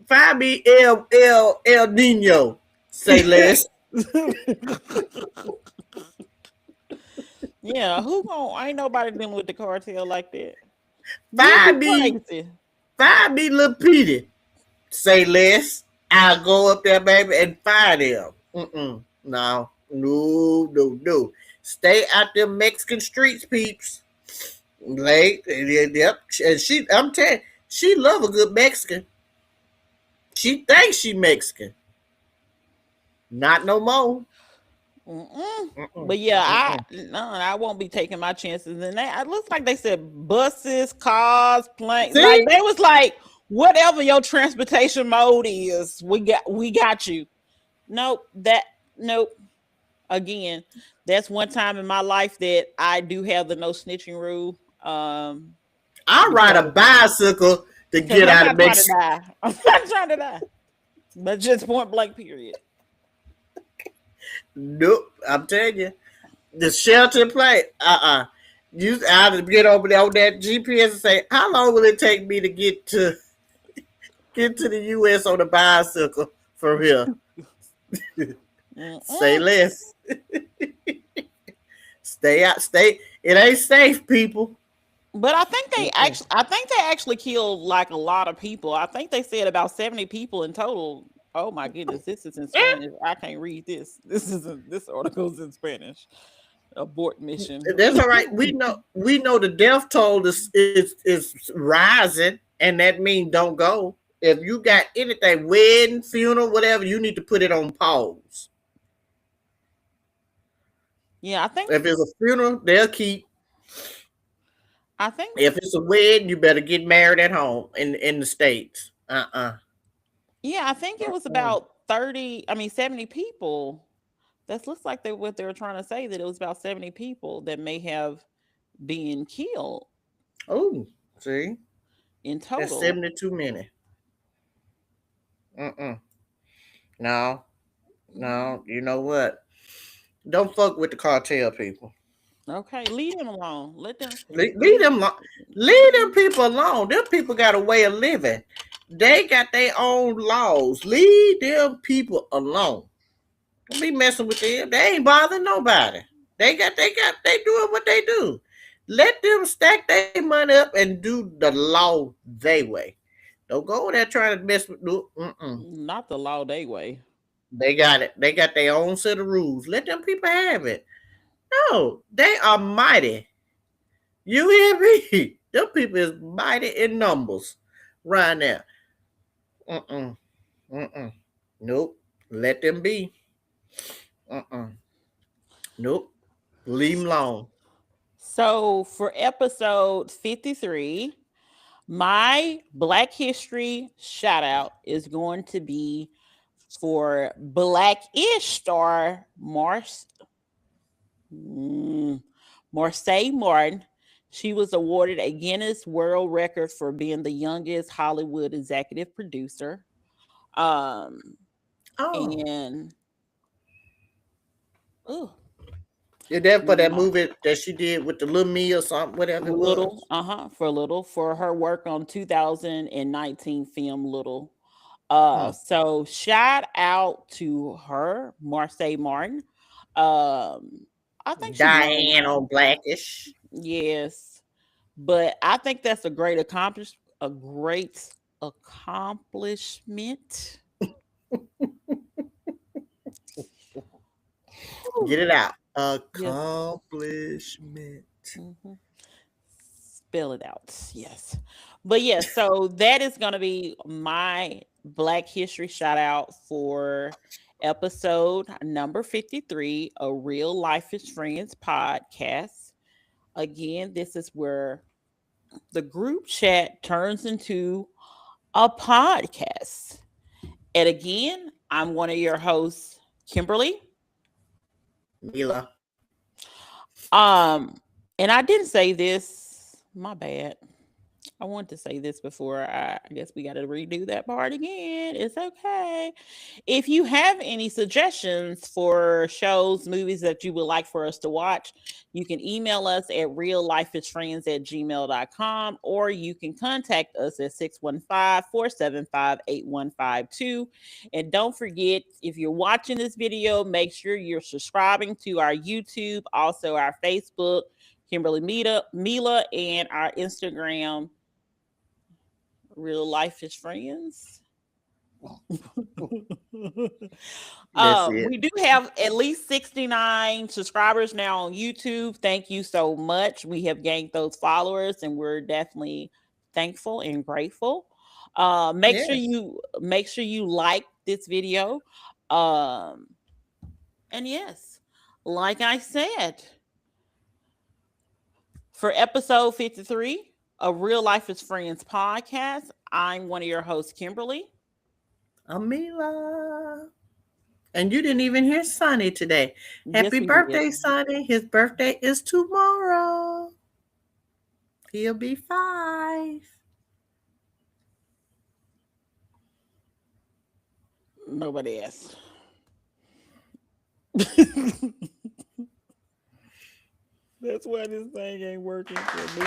find me El Nino." Say less. Yeah, who gon' ain't nobody dealing with the cartel like that. You'll be Find me, crazy. find me Lil Petey. Say less. I'll go up there, baby, and find him. Mm-mm. No, no, no, no. Stay out them Mexican streets, peeps. Like, yep. And I'm telling, she love a good Mexican. She thinks she Mexican. Not no more. Mm-mm. Mm-mm. But yeah, Mm-mm. I won't be taking my chances. And it looks like they said buses, cars, planes. Like See? they was like, whatever your transportation mode is, we got you. Nope, nope. Again, that's one time in my life that I do have the no snitching rule. Um, I ride a because bicycle to get I'm out not of trying to Mexico. die. I'm not trying to die. But just point blank, period. Nope. I'm telling you. The shelter plate. You I have to get over there on that GPS and say, how long will it take me to get to the US on a bicycle from here? Say Mm-mm. less. Stay out. Stay. It ain't safe, people. But Mm-mm. I think they actually killed like a lot of people. I think they said about 70 people in total. Oh my goodness, this is in Spanish. I can't read this. This article's in Spanish. Abort mission. That's all right. We know the death toll is rising, and that means don't go. If you got anything, wedding, funeral, whatever, you need to put it on pause. Yeah, If it's a funeral, they'll keep. I think If it's a wedding, you better get married at home in the states. yeah, I think it was Mm. about 30, I mean 70 people. That looks like what they were trying to say, that it was about 70 people that may have been killed Oh, see, in that's total. 72 minutes. Mm-mm. No, no. You know what? Don't fuck with the cartel people. Okay, leave them alone. Leave Leave, them, leave them people alone. Them people got a way of living. They got their own laws. Leave them people alone. Don't be messing with them. They ain't bothering nobody. They doing what they do. Let them stack their money up and do the law they way. Don't go over there trying to mess with. Mm-mm. not the law they way. They got it. They got their own set of rules. Let them people have it. No, they are mighty. You hear me? Them people is mighty in numbers right now. Mm-mm. Mm-mm. Nope. Let them be. Mm-mm. Nope. Leave them alone. So for episode 53, my Black History shout out is going to be for Black-ish star Marseille Martin. She was awarded a Guinness World Record for being the youngest Hollywood executive producer. Um, Oh. and oh, Is that for that movie that she did with the little me or something, whatever it Little, was? for Little, for her work on 2019 film Little. Hmm. So shout out to her, Marseille Martin. I think she's known. Diane on Blackish. Yes, but I think that's a great accomplishment. Get Whew. it out. Yes. Accomplishment. Mhm. Spell it out. Yes. But yes, so that is going to be my Black History shout out for episode number 53, a Real Life is Friends podcast. Again, this is where the group chat turns into a podcast. And again, I'm one of your hosts, Kimberly. Mila. Um, and I didn't say this, my bad. I wanted to say this before. I guess we got to redo that part again. It's okay. If you have any suggestions for shows, movies that you would like for us to watch, you can email us at reallifeishfriends@gmail.com, or you can contact us at 615-475-8152. And don't forget, if you're watching this video, make sure you're subscribing to our YouTube, also our Facebook, Kimberly Meela, and our Instagram, Real Life is Friends. That's it. We do have at least 69 subscribers now on YouTube. Thank you so much. We have gained those followers, and we're definitely thankful and grateful. Yes. Make sure you like this video. Um, and yes, like I said, for episode 53 of Real Life is Friends podcast, I'm one of your hosts, Kimberly. Amila. And you didn't even hear Sonny today. Yes, Happy we did. birthday, Sonny. His birthday is tomorrow. He'll be 5. Nobody asked. That's why this thing ain't working for me.